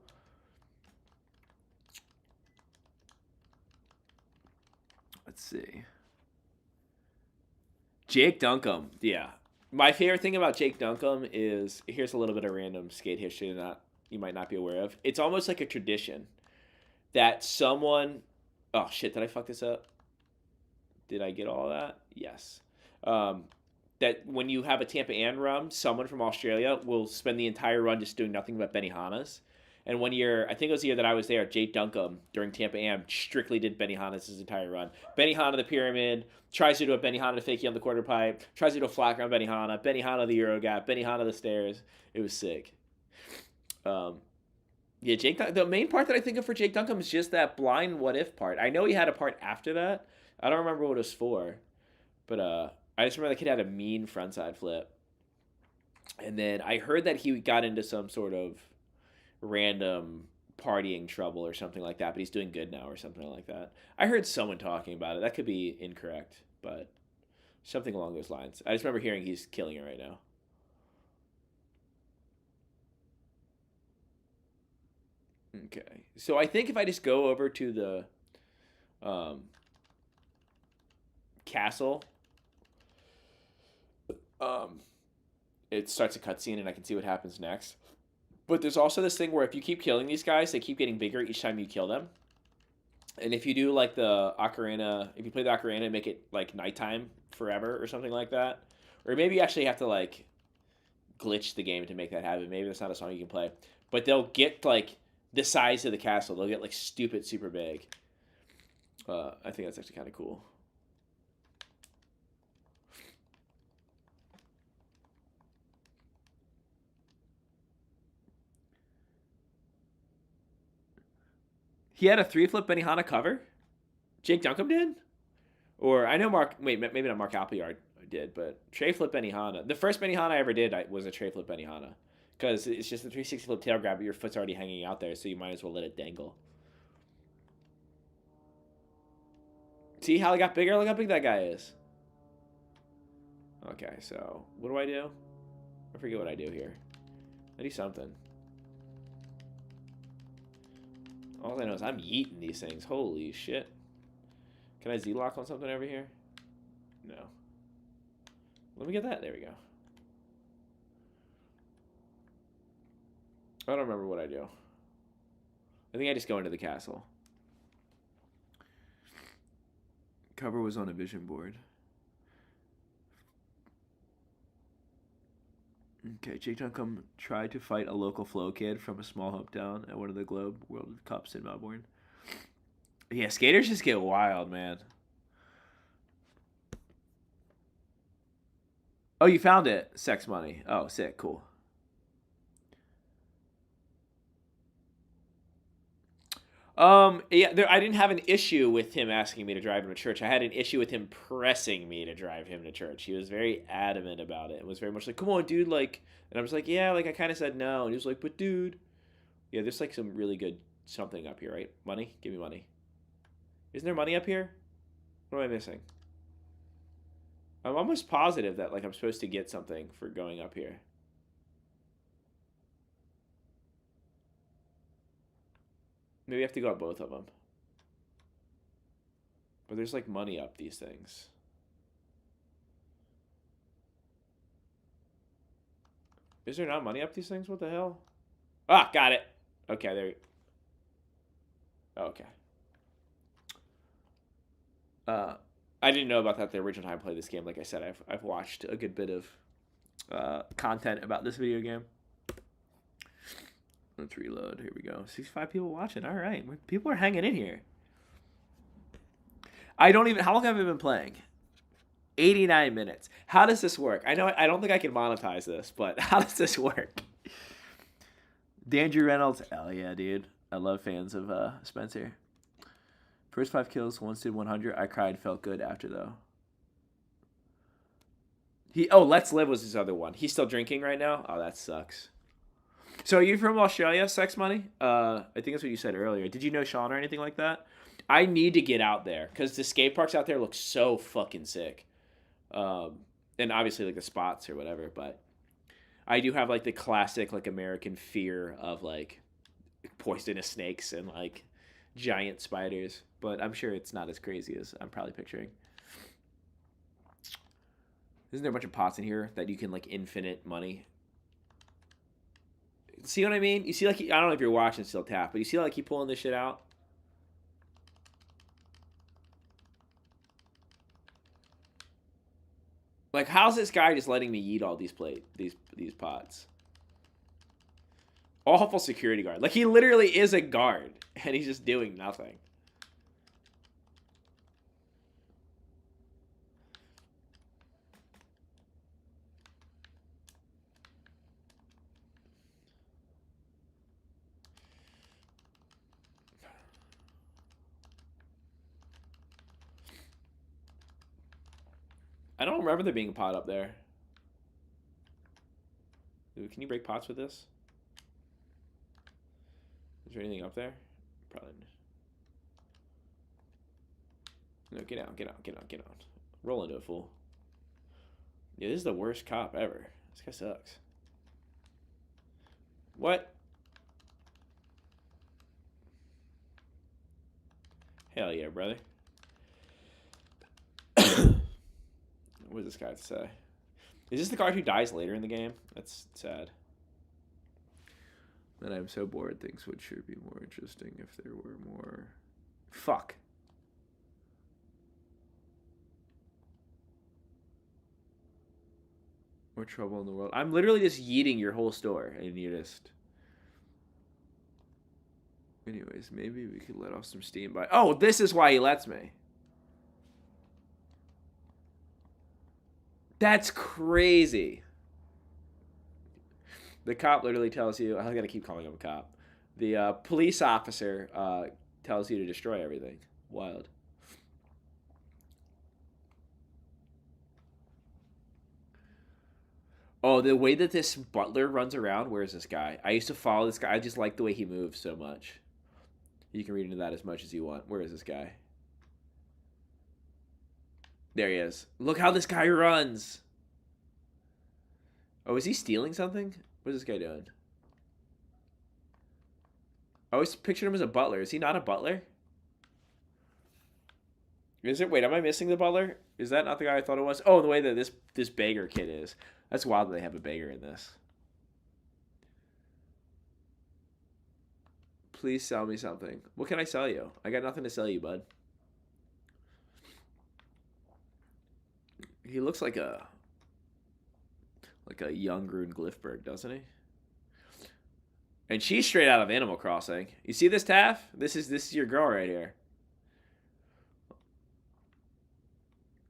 Let's see. Jake Duncombe. Yeah. My favorite thing about Jake Duncombe is here's a little bit of random skate history that you might not be aware of. It's almost like a tradition that someone. Oh shit! Did I fuck this up? Did I get all that? Yes. That when you have a Tampa Am run, someone from Australia will spend the entire run just doing nothing but Benihanas. And one year, I think it was the year that I was there, Jake Duncombe during Tampa Am strictly did Benihanas his entire run. Benihana the pyramid, tries to do a Benihana to fakie on the quarter pipe, tries to do a flat ground Benihana, Benihana the Euro gap, Benihana the stairs. It was sick. Yeah, the main part that I think of for Jake Duncombe is just that blind what if part. I know he had a part after that. I don't remember what it was for. But I just remember the kid had a mean frontside flip. And then I heard that he got into some sort of random partying trouble or something like that, but he's doing good now or something like that. I heard someone talking about it. That could be incorrect, but something along those lines. I just remember hearing he's killing it right now. Okay. So I think if I just go over to the um, castle, um, it starts a cutscene and I can see what happens next. But there's also this thing where if you keep killing these guys, they keep getting bigger each time you kill them. And if you do like the ocarina, if you play the ocarina and make it like nighttime forever or something like that, or maybe you actually have to like glitch the game to make that happen. Maybe that's not a song you can play, but they'll get like the size of the castle. They'll get like stupid super big. I think that's actually kind of cool. He had a 3-flip Benihana cover. Jake Duncombe did, or I know Mark. Wait, maybe not Mark Appleyard did, but tray flip Benihana. The first Benihana I ever did was a tray flip Benihana, because it's just a 360 flip tail grab, but your foot's already hanging out there, so you might as well let it dangle. See how it got bigger? Look how big that guy is. Okay, so what do? I forget what I do here. I do something. All I know is I'm yeeting these things. Holy shit. Can I Z-lock on something over here? No. Let me get that. There we go. I don't remember what I do. I think I just go into the castle. Cover was on a vision board. Okay, Jake Duncombe tried to fight a local flow kid from a small hometown at one of the Globe World Cups in Melbourne. Yeah, skaters just get wild, man. Oh, you found it. Sex money. Oh, sick. Cool. Yeah, I didn't have an issue with him asking me to drive him to church. I had an issue with him pressing me to drive him to church. He was very adamant about it. It was very much like, "Come on, dude!" Like, and I was like, "Yeah," like I kind of said no, and he was like, "But, dude, yeah, there's like some really good something up here, right? Money? Give me money. Isn't there money up here? What am I missing? I'm almost positive that like I'm supposed to get something for going up here. Maybe I have to go up both of them. But there's like money up these things. Is there not money up these things? What the hell? Ah, got it. Okay, there. Okay. I didn't know about that the original time I played this game. Like I said, I've watched a good bit of content about this video game. Let's reload. Here we go. 65 people watching. All right, people are hanging in here. I don't even. How long have I been playing? 89 minutes. How does this work? I know I don't think I can monetize this, but how does this work? Andrew Reynolds. Hell yeah, dude. I love fans of Spencer. First 5 kills, once did 100. I cried, felt good after though. Let's Live was his other one. He's still drinking right now? Oh, that sucks. So are you from Australia, Sex Money? I think that's what you said earlier. Did you know Sean or anything like that? I need to get out there because the skate parks out there look so fucking sick. And obviously like the spots or whatever, but I do have like the classic like American fear of like poisonous snakes and like giant spiders, but I'm sure it's not as crazy as I'm probably picturing. Isn't there a bunch of pots in here that you can like infinite money? See what I mean? You see like I don't know if you're watching still tap, but you see like keep pulling this shit out. Like how's this guy just letting me eat all these these pots? Awful security guard. Like he literally is a guard and he's just doing nothing. I don't remember there being a pot up there. Dude, can you break pots with this? Is there anything up there? Probably. No, get out, get out, get out, get out. Roll into a fool. Yeah, this is the worst cop ever. This guy sucks. What? Hell yeah, brother. What does this guy have to say? Is this the guard who dies later in the game? That's sad. Then I'm so bored. Things would sure be more interesting if there were more. Fuck. More trouble in the world. I'm literally just yeeting your whole store, and you just. Anyways, maybe we could let off some steam by. Oh, this is why he lets me. That's crazy. The cop literally tells you, I gotta keep calling him a cop. The police officer tells you to destroy everything. Wild. Oh, the way that this butler runs around, where is this guy? I used to follow this guy. I just like the way he moves so much. You can read into that as much as you want. Where is this guy? There he is. Look how this guy runs. Oh, is he stealing something? What is this guy doing? I always pictured him as a butler. Is he not a butler? Is it? Wait, am I missing the butler? Is that not the guy I thought it was? Oh, the way that this beggar kid is. That's wild that they have a beggar in this. Please sell me something. What can I sell you? I got nothing to sell you, bud. He looks like a young Grun Glifberg, doesn't he? And she's straight out of Animal Crossing. You see this, Taff? This is your girl right here.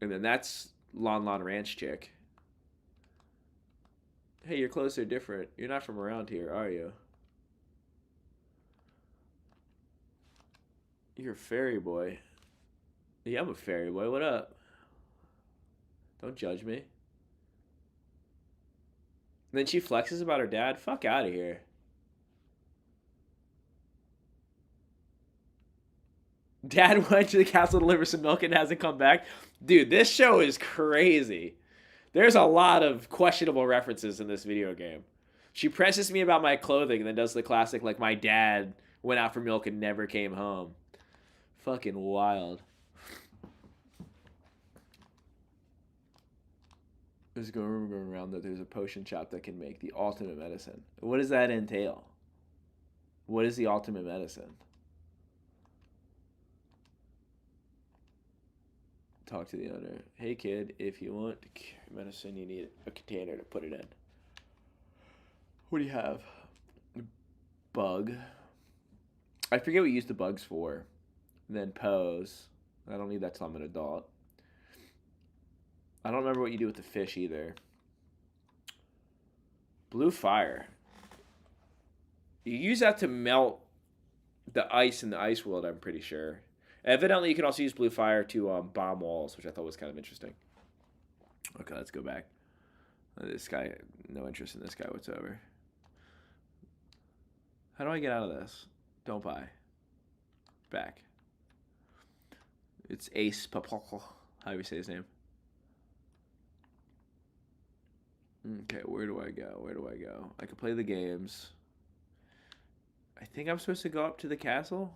And then that's Lon Lon Ranch chick. Hey, your clothes are different. You're not from around here, are you? You're a fairy boy. Yeah, I'm a fairy boy. What up? Don't judge me. And then she flexes about her dad. Fuck out of here. Dad went to the castle to deliver some milk and hasn't come back. Dude, this show is crazy. There's a lot of questionable references in this video game. She presses me about my clothing and then does the classic, like, my dad went out for milk and never came home. Fucking wild. There's a rumor going around that there's a potion shop that can make the ultimate medicine. What does that entail? What is the ultimate medicine? Talk to the owner. Hey kid, if you want medicine, you need a container to put it in. What do you have? Bug. I forget what you use the bugs for. And then pose. I don't need that till I'm an adult. I don't remember what you do with the fish either. Blue fire. You use that to melt the ice in the ice world, I'm pretty sure. Evidently, you can also use blue fire to bomb walls, which I thought was kind of interesting. Okay, let's go back. This guy, no interest in this guy whatsoever. How do I get out of this? Don't buy. Back. It's Ace Papal. How do you say his name? Okay, where do I go? Where do I go? I can play the games. I think I'm supposed to go up to the castle.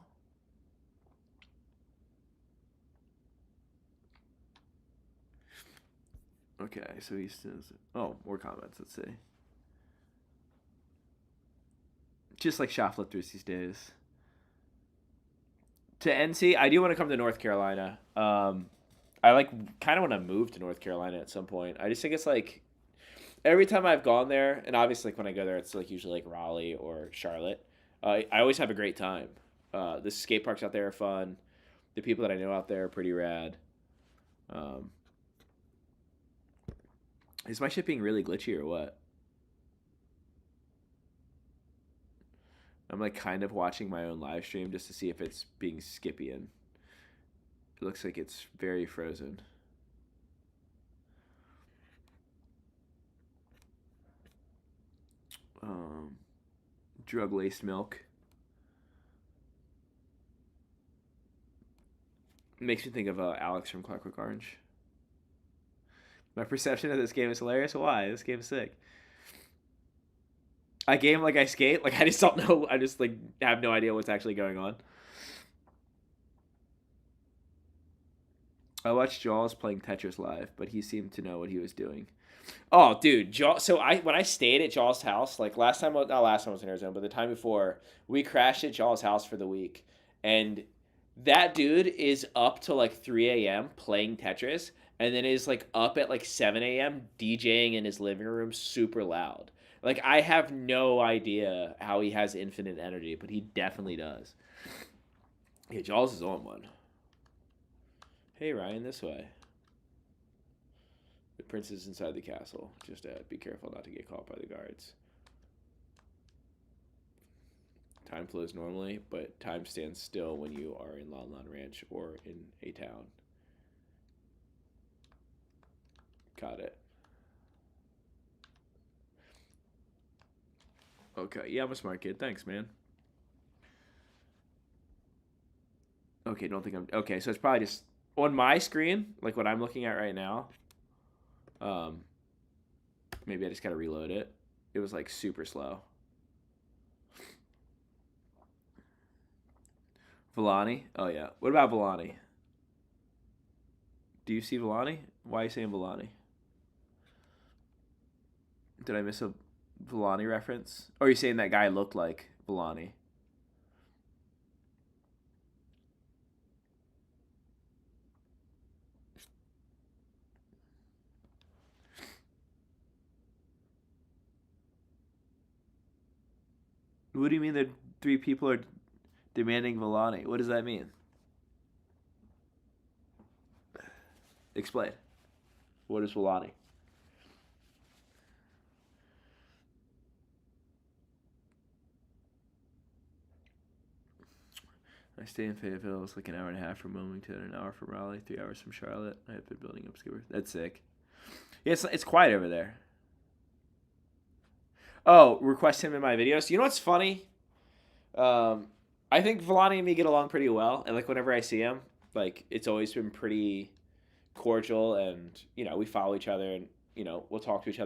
Okay, so he says, oh, more comments. Let's see. Just like shoplifters these days. To NC, I do want to come to North Carolina. I like kind of want to move to North Carolina at some point. I just think it's like every time I've gone there, and obviously like when I go there, it's like usually like Raleigh or Charlotte. I always have a great time. The skate parks out there are fun. The people that I know out there are pretty rad. Is my shit being really glitchy or what? I'm like kind of watching my own live stream just to see if it's being Skippy-in. It looks like it's very frozen. Drug-laced milk. Makes me think of Alex from Clockwork Orange. My perception of this game is hilarious. Why? This game's sick. I game like I skate. Like I just don't know. I just like have no idea what's actually going on. I watched Jaws playing Tetris live, but he seemed to know what he was doing. Oh, dude, Jaws. So when I stayed at Jaws' house, like last time, not last time I was in Arizona, but the time before, we crashed at Jaws' house for the week, and that dude is up to like 3 a.m. playing Tetris, and then is like up at like 7 a.m. DJing in his living room super loud. Like I have no idea how he has infinite energy, but he definitely does. Yeah, Jaws is on one. Hey Ryan, this way. The prince is inside the castle. Just be careful not to get caught by the guards. Time flows normally, but time stands still when you are in Lon Lon Ranch or in a town. Got it. Okay, yeah, I'm a smart kid. Thanks, man. Okay, don't think I'm... Okay, so it's probably just... On my screen, like what I'm looking at right now, maybe I just gotta reload it. It was like super slow. Villani? Oh yeah. What about Villani? Do you see Villani? Why are you saying Villani? Did I miss a Villani reference? Or are you saying that guy looked like Villani? What do you mean that 3 people are demanding Villani? What does that mean? Explain. What is Villani? I stay in Fayetteville. It's like an hour and a half from Wilmington, an hour from Raleigh, 3 hours from Charlotte. I have been building up skipper. That's sick. Yeah, it's quiet over there. Oh, request him in my videos. You know what's funny? I think Villani and me get along pretty well, and like whenever I see him, like it's always been pretty cordial, and you know we follow each other, and you know we'll talk to each other